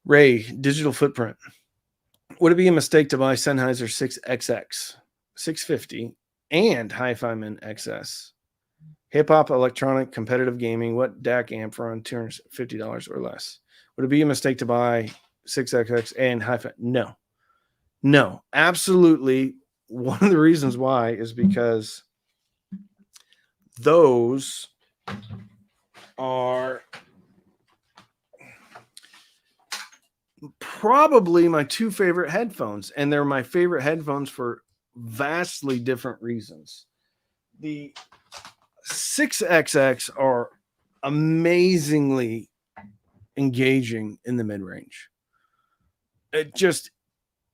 Ray, digital footprint. Would it be a mistake to buy Sennheiser 6XX, 650, and Hi-Fi Min XS? Hip-hop, electronic, competitive gaming. What DAC amp for on $250 or less? Would it be a mistake to buy 6XX and Hi-Fi? No, absolutely. One of the reasons why is because those are probably my two favorite headphones, and they're my favorite headphones for vastly different reasons. The 6XX are amazingly engaging in the mid-range.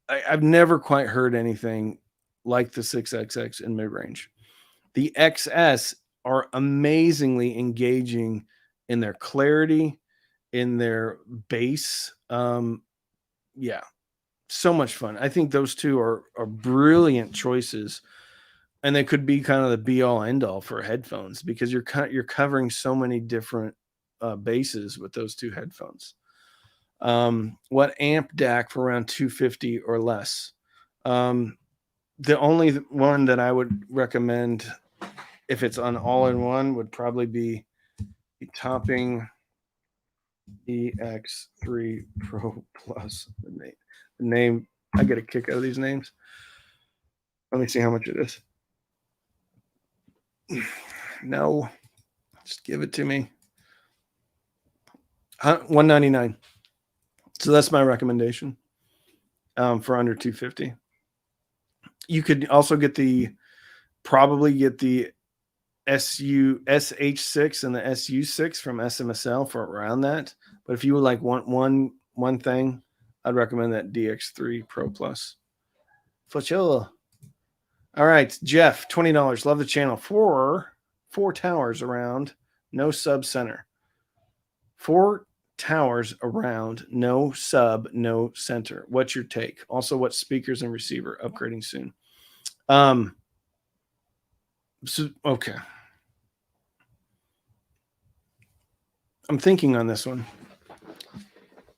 I've never quite heard anything like the 6XX in mid-range. The XS are amazingly engaging in their clarity, in their bass. Yeah, so much fun. I think those two are brilliant choices, and they could be kind of the be-all end-all for headphones because you're covering so many different bases with those two headphones. What amp DAC for around 250 or less? The only one that I would recommend if it's on all-in-one would probably be the Topping EX3 Pro Plus. The name, I get a kick out of these names. Let me see how much it is. No, just give it to me. $199. So that's my recommendation for under $250. You could also probably get the SH6 and the SU6 from SMSL for around that. But if you would like want one thing, I'd recommend that DX3 Pro Plus. For sure. All right, Jeff, $20. Love the channel. For 4 towers around, no sub center. 4 towers around, no sub, no center. What's your take? Also, what speakers and receiver upgrading soon? Okay. I'm thinking on this one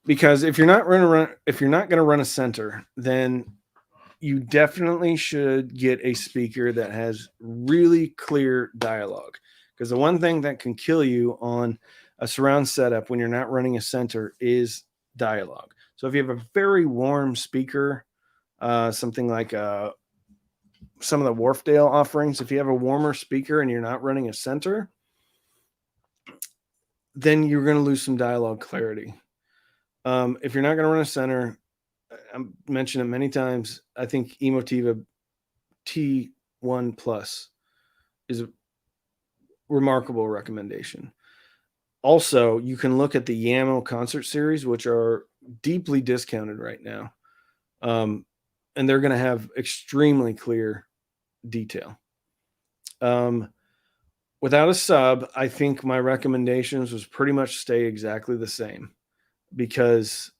because if you're not going to run a center, then you definitely should get a speaker that has really clear dialogue. Because the one thing that can kill you on a surround setup when you're not running a center is dialogue. So if you have a very warm speaker, something like some of the Wharfdale offerings, if you have a warmer speaker and you're not running a center, then you're going to lose some dialogue clarity. If you're not going to run a center, I mentioned it many times, I think Emotiva T1 Plus is a remarkable recommendation. Also, you can look at the Yamo concert series, which are deeply discounted right now. And they're going to have extremely clear detail. Without a sub, I think my recommendations was pretty much stay exactly the same because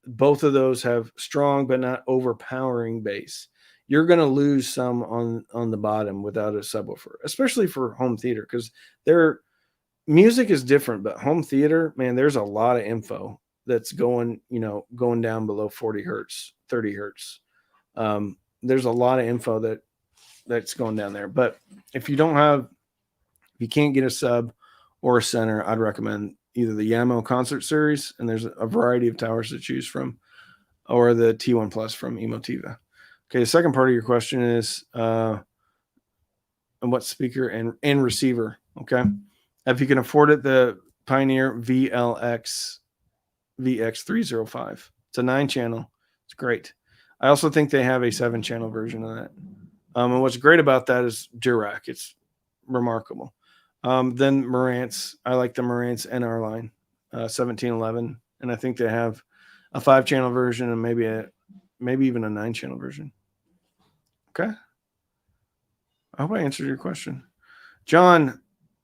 both of those have strong but not overpowering bass. You're going to lose some on the bottom without a subwoofer, especially for home theater, because their music is different. But home theater, man, there's a lot of info that's going down below 40 hertz, 30 hertz. There's a lot of info that's going down there. But if you can't get a sub or a center, I'd recommend either the Yamo concert series, and there's a variety of towers to choose from, or the T1 Plus from Emotiva. Okay, the second part of your question is and what speaker and receiver. Okay, if you can afford it, the Pioneer VX305. It's a 9-channel. It's great. I also think they have a 7-channel version of that. And what's great about that is Dirac. It's remarkable. Then Marantz. I like the Marantz NR line, 1711, and I think they have a 5-channel version and maybe even a 9-channel version. Okay. I hope I answered your question. John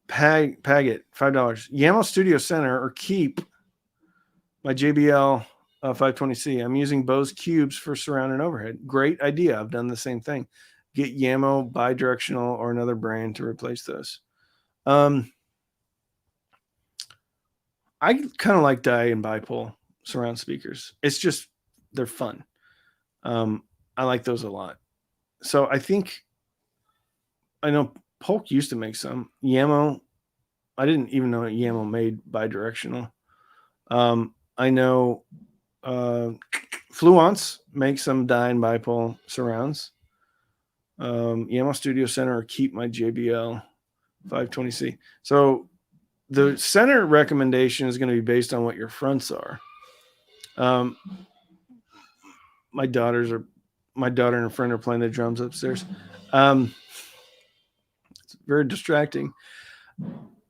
Paget, $5. Yamo Studio Center or keep my JBL 520C. I'm using Bose Cubes for surround and overhead. Great idea. I've done the same thing. Get Yamo bidirectional or another brand to replace those. I kind of like die and bipole surround speakers. It's just they're fun. I like those a lot. So I know Polk used to make some. Yamo, I didn't even know Yamo made bidirectional. I know Fluence makes some die and bipole surrounds. Yamo Studio Center or keep my JBL 520C. So the center recommendation is going to be based on what your fronts are. My daughter and a friend are playing the drums upstairs. It's very distracting.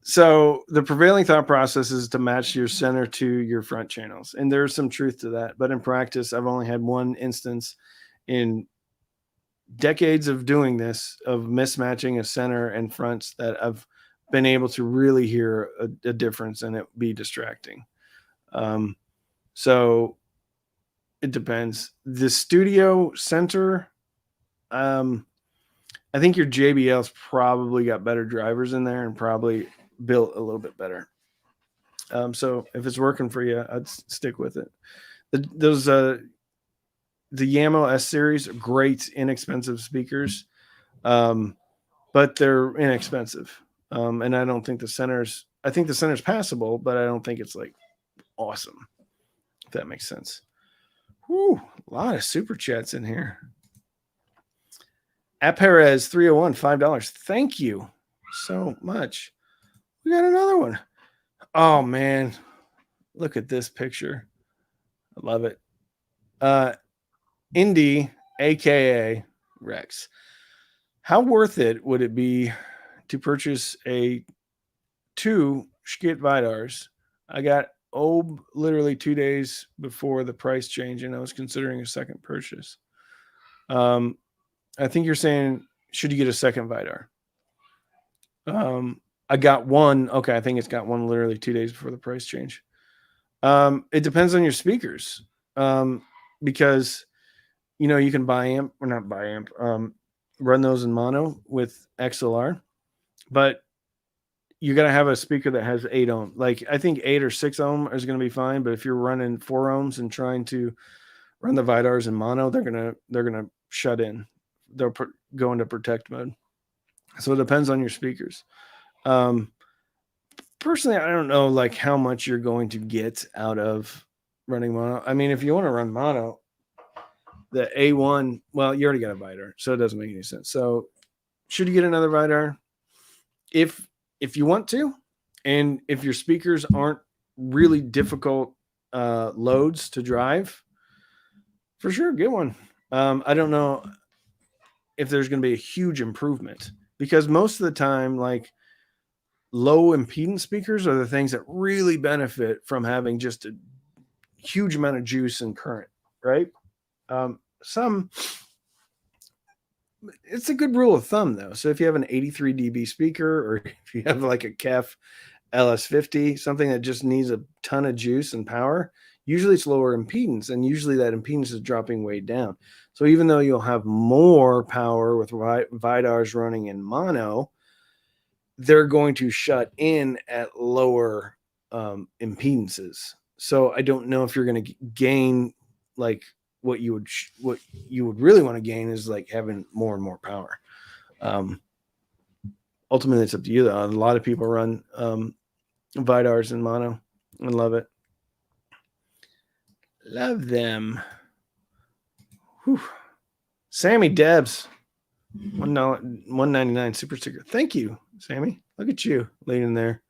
So the prevailing thought process is to match your center to your front channels. And there's some truth to that. But in practice, I've only had one instance in decades of doing this of mismatching a center and fronts that I've been able to really hear a difference and it be distracting. So it depends. The studio center, I think your JBL's probably got better drivers in there and probably built a little bit better. So if it's working for you, I'd stick with it. The Yamo S series are great, inexpensive speakers, but they're inexpensive. And I don't think I think the center's passable, but I don't think it's like awesome, if that makes sense. Whew, a lot of super chats in here. At Perez 301, $5. Thank you so much. We got another one. Oh man, look at this picture. I love it. Indy, aka Rex. How worth it would it be to purchase two Schmidt Vidars? I got literally 2 days before the price change, and I was considering a second purchase. I think you're saying, should you get a second Vidar? I got one. Okay, I think it's got one literally 2 days before the price change. It depends on your speakers, because you can buy amp or not buy amp, run those in mono with XLR, but you got to have a speaker that has 8 ohm. Like I think 8 or 6 ohm is going to be fine, but if you're running 4 ohms and trying to run the Vidars in mono, they're gonna shut in. They'll go into protect mode. So it depends on your speakers. Personally, I don't know like how much you're going to get out of running mono. I mean, if you want to run mono, the A1, well, you already got a Vidar, so it doesn't make any sense. So should you get another Vidar? If you want to, and if your speakers aren't really difficult loads to drive, for sure, get one. I don't know if there's going to be a huge improvement, because most of the time, like low impedance speakers are the things that really benefit from having just a huge amount of juice and current, right? It's a good rule of thumb though. So if you have an 83 dB speaker, or if you have like a KEF LS50, something that just needs a ton of juice and power, usually it's lower impedance, and usually that impedance is dropping way down. So even though you'll have more power with Vidars running in mono, they're going to shut in at lower impedances. So I don't know if you're going to gain like what you would really want to gain is like having more and more power. Ultimately, it's up to you though. A lot of people run Vidars in mono and love it. Love them. Whew. Sammy Debs, $1.99 super sticker. Thank you, Sammy. Look at you leaning there.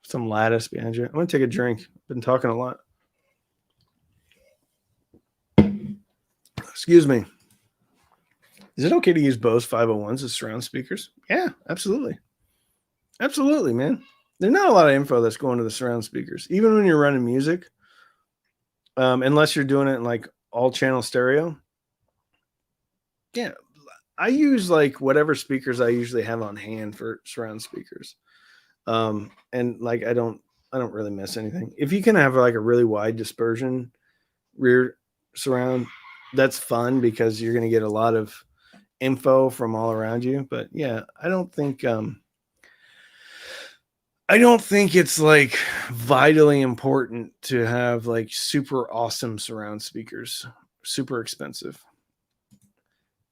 Some lattice behind you. I'm gonna take a drink. Been talking a lot. Excuse me. Is it okay to use Bose 501s as surround speakers? Yeah, absolutely. Absolutely, man. There's not a lot of info that's going to the surround speakers, even when you're running music, unless you're doing it in like all channel stereo. Yeah, I use like whatever speakers I usually have on hand for surround speakers. And like I don't really miss anything. If you can have like a really wide dispersion rear surround, that's fun because you're going to get a lot of info from all around you. But yeah, I don't think it's like vitally important to have like super awesome surround speakers, super expensive.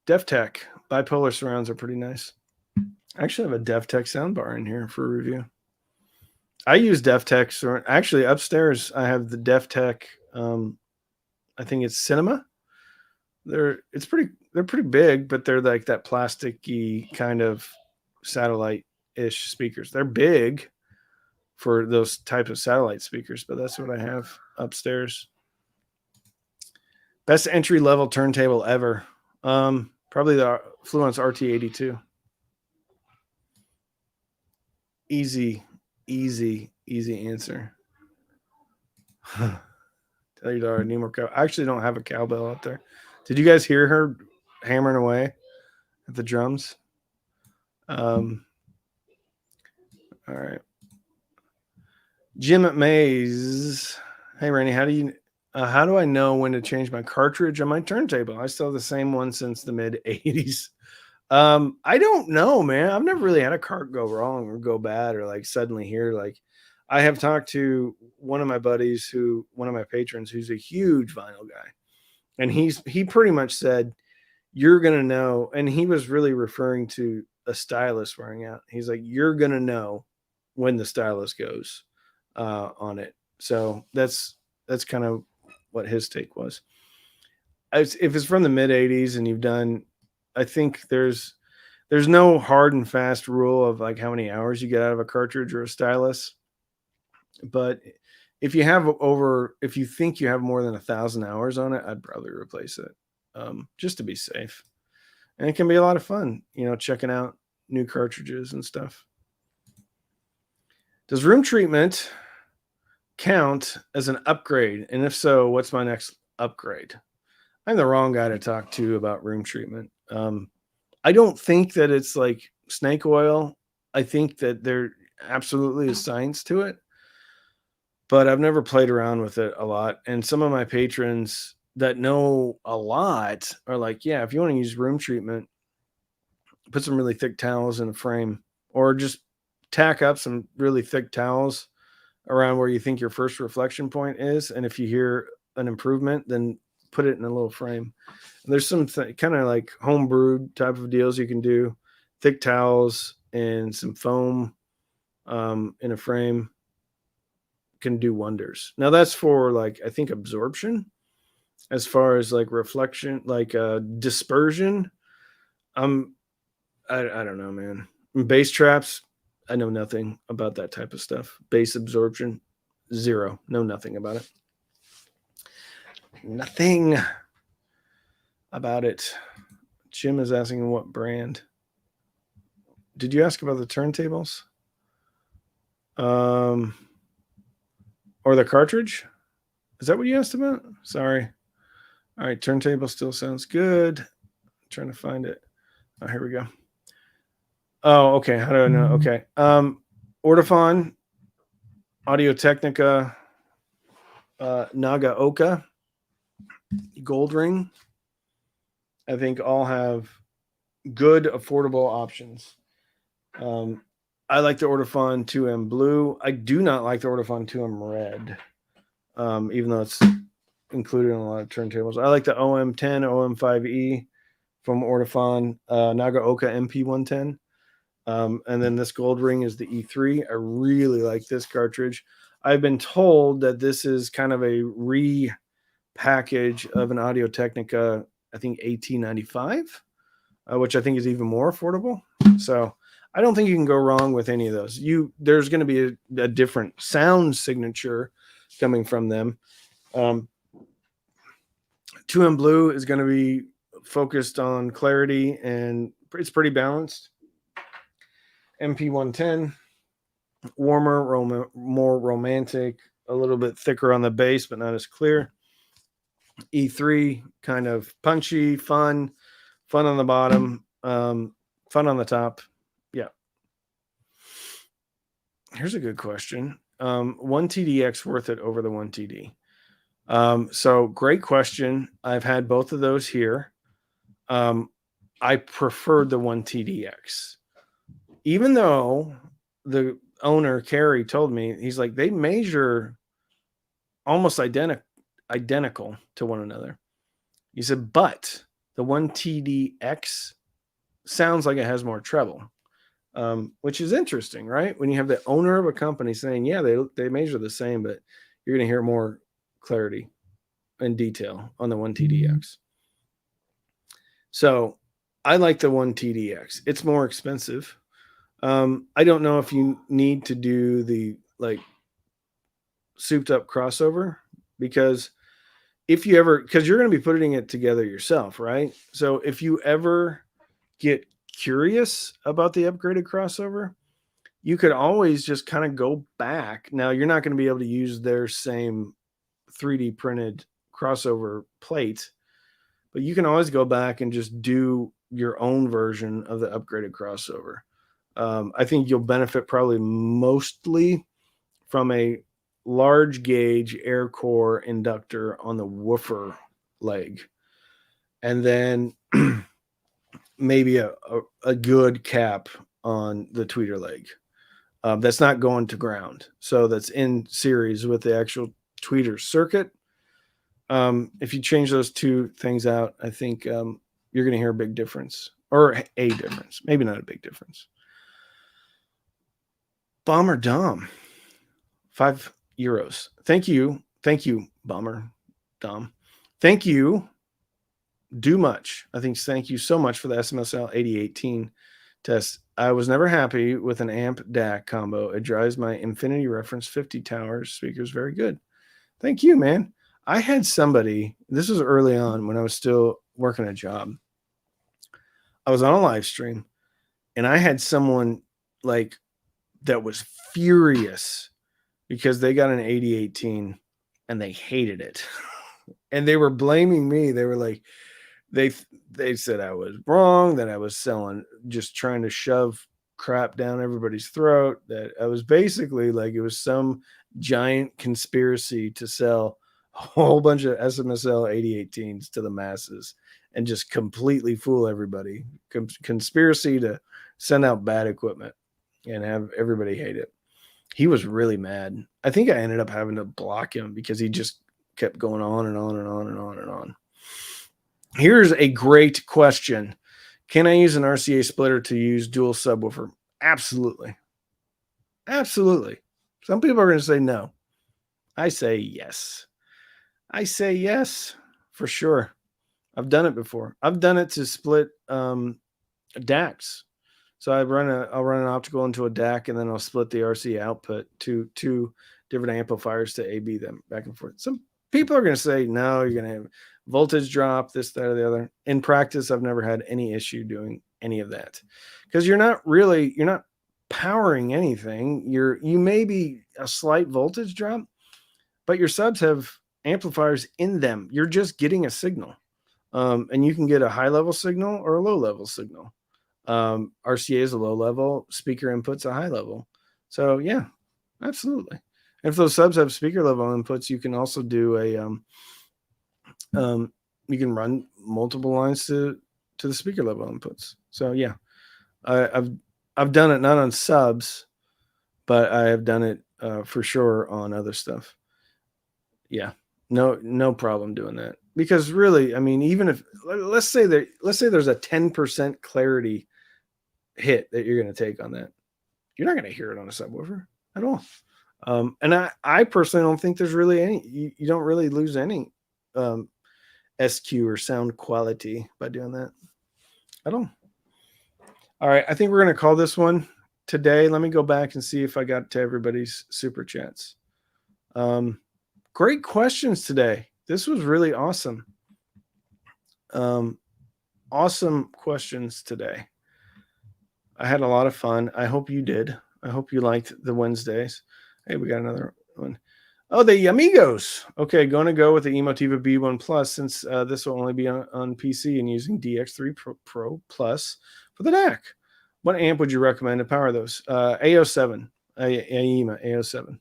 DefTech bipolar surrounds are pretty nice. I actually have a DefTech soundbar in here for review. I use DefTech. Actually, upstairs I have the DefTech. I think it's Cinema. They're pretty big, but they're like that plasticky kind of satellite-ish speakers. They're big for those types of satellite speakers, but that's what I have upstairs. Best entry-level turntable ever. Probably the Fluence RT82. Easy answer. Tell your daughter, need more cow. I actually don't have a cowbell out there. Did you guys hear her hammering away at the drums? All right. Jim at Mays. Hey, Randy, how do I know when to change my cartridge on my turntable? I still have the same one since the mid 80s. I don't know, man. I've never really had a cart go wrong or go bad or like suddenly here. Like I have talked to one of my buddies one of my patrons who's a huge vinyl guy. And he pretty much said, you're going to know. And he was really referring to a stylus wearing out. He's like, you're going to know when the stylus goes on it. So that's kind of what his take was. If it's from the mid 80s and you've done, I think there's no hard and fast rule of like how many hours you get out of a cartridge or a stylus. But if you think you have more than 1,000 hours on it, I'd probably replace it just to be safe. And it can be a lot of fun, checking out new cartridges and stuff. Does room treatment count as an upgrade? And if so, what's my next upgrade? I'm the wrong guy to talk to about room treatment. I don't think that it's like snake oil. I think that there absolutely is science to it, but I've never played around with it a lot. And some of my patrons that know a lot are like, yeah, if you want to use room treatment, put some really thick towels in a frame, or just tack up some really thick towels around where you think your first reflection point is. And if you hear an improvement, then put it in a little frame. And there's some kind of like home brewed type of deals you can do. Thick towels and some foam in a frame can do wonders. Now that's for like, I think, absorption. As far as like reflection, like dispersion, I don't know, man. Bass traps, I know nothing about that type of stuff. Bass absorption, zero. Know nothing about it. Nothing about it. Jim is asking what brand. Did you ask about the turntables? Or the cartridge? Is that what you asked about? Sorry. All right, turntable still sounds good. I'm trying to find it. Oh, here we go. Oh, okay. How do I know? Okay. Ortofon, Audio Technica, Nagaoka, Gold Ring, I think all have good, affordable options. I like the Ortofon 2M Blue. I do not like the Ortofon 2M Red, even though it's included in a lot of turntables. I like the OM10, OM5E from Ortofon, Nagaoka MP110. And then this Gold Ring is the E3. I really like this cartridge. I've been told that this is kind of a repackage of an Audio Technica, I think AT95, which I think is even more affordable. So I don't think you can go wrong with any of those. There's going to be a different sound signature coming from them. 2M Blue is going to be focused on clarity, and it's pretty balanced. MP110, warmer, more romantic, a little bit thicker on the bass, but not as clear. E3, kind of punchy, fun on the bottom, fun on the top. Yeah. Here's a good question. 1TDX worth it over the 1TD? So great question. I've had both of those here. I preferred the 1TDX. Even though the owner, Carrie, told me, he's like, they measure almost identical to one another. He said, but the 1TDX sounds like it has more treble, which is interesting, right? When you have the owner of a company saying, yeah, they measure the same, but you're going to hear more clarity and detail on the 1TDX. So I like the 1TDX. It's more expensive. I don't know if you need to do the like souped up crossover, because if you ever, because you're going to be putting it together yourself, right? So if you ever get curious about the upgraded crossover, you could always just kind of go back. Now, you're not going to be able to use their same 3D printed crossover plate, but you can always go back and just do your own version of the upgraded crossover. I think you'll benefit probably mostly from a large gauge air core inductor on the woofer leg, and then maybe a good cap on the tweeter leg that's not going to ground, so that's in series with the actual tweeter circuit. If you change those two things out, I think you're going to hear a big difference, or a difference, maybe not a big difference. Bomber Dom, €5. Thank you, Bomber Dom. Thank you. Do much. I think thank you so much for the SMSL 8018 test. I was never happy with an amp DAC combo. It drives my Infinity Reference 50 towers speakers very good. Thank you, man. I had somebody, this was early on when I was still working a job. I was on a live stream and I had someone like that was furious because they got an 8018 and they hated it. And they were blaming me. They were like, they said I was wrong, that I was selling, just trying to shove crap down everybody's throat. That I was basically like it was some giant conspiracy to sell a whole bunch of SMSL 8018s to the masses and just completely fool everybody. Conspiracy to send out bad equipment and have everybody hate it. He was really mad. I think I ended up having to block him because he just kept going on and on and on and on and on. Here's a great question. Can I use an RCA splitter to use dual subwoofer? Absolutely. Absolutely. Some people are going to say no. I say yes. I say yes for sure. I've done it before. I've done it to split DACs. So I'll run an optical into a DAC, and then I'll split the RC output to two different amplifiers to AB them back and forth. Some people are going to say, no, you're going to have voltage drop, this, that, or the other. In practice, I've never had any issue doing any of that because you're not powering anything. You may be a slight voltage drop, but your subs have amplifiers in them. You're just getting a signal. And you can get a high level signal or a low level signal. RCA is a low level, speaker input's a high level. So yeah, absolutely. And if those subs have speaker level inputs, you can also do you can run multiple lines to the speaker level inputs. So yeah, I've done it not on subs, but I have done it for sure on other stuff. Yeah, no problem doing that. Because really, I mean, even if let's say there's a 10% clarity hit that you're going to take on that, you're not going to hear it on a subwoofer at all. And I personally don't think there's really any. You don't really lose any SQ or sound quality by doing that at all. All right, I think we're going to call this one today. Let me go back and see if I got to everybody's super chats. Great questions today. This was really awesome. Awesome questions today. I had a lot of fun. I hope you did. I hope you liked the Wednesdays. Hey, we got another one. Oh, the Amigos. Okay, going to go with the Emotiva B1 Plus since this will only be on PC and using DX3 Pro Plus for the DAC. What amp would you recommend to power those? A07, AEMA A07.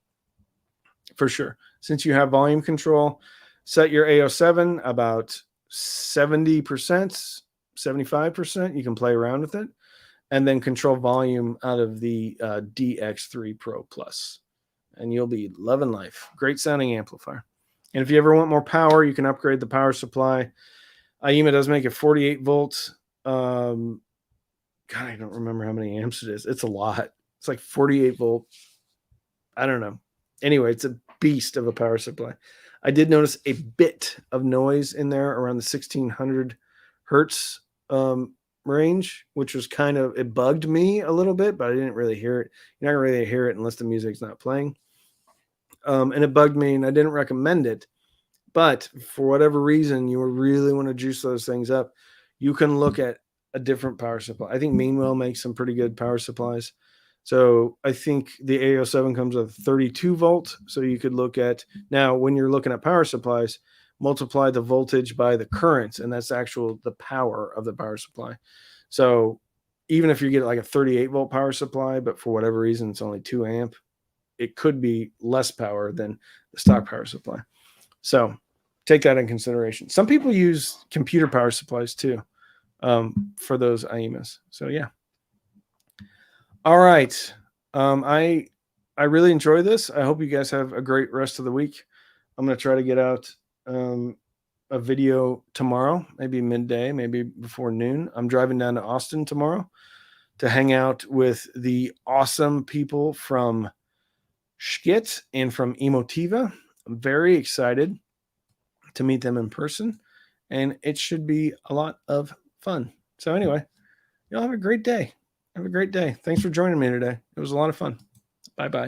For sure. Since you have volume control, set your A07 about 70%, 75%. You can play around with it. And then control volume out of the DX3 Pro Plus. And you'll be loving life. Great sounding amplifier. And if you ever want more power, you can upgrade the power supply. AEMA does make it 48 volts. God, I don't remember how many amps it is. It's a lot. It's like 48 volt. I don't know. Anyway, it's a beast of a power supply. I did notice a bit of noise in there around the 1600 hertz range, which was it bugged me a little bit, but I didn't really hear it. You're not going to really hear it unless the music's not playing. And it bugged me, and I didn't recommend it. But for whatever reason, you really want to juice those things up, you can look at a different power supply. I think Meanwell makes some pretty good power supplies. So I think the A07 comes with 32 volt. So you could look at, now when you're looking at power supplies, multiply the voltage by the currents, and that's the power of the power supply. So even if you get like a 38 volt power supply, but for whatever reason, it's only 2 amp, it could be less power than the stock power supply. So take that in consideration. Some people use computer power supplies too for those AEMAs. So yeah. All right. I really enjoy this. I hope you guys have a great rest of the week. I'm going to try to get out a video tomorrow, maybe midday, maybe before noon. I'm driving down to Austin tomorrow to hang out with the awesome people from Schkit and from Emotiva. I'm very excited to meet them in person, and it should be a lot of fun. So anyway, y'all have a great day. Have a great day. Thanks for joining me today. It was a lot of fun. Bye-bye.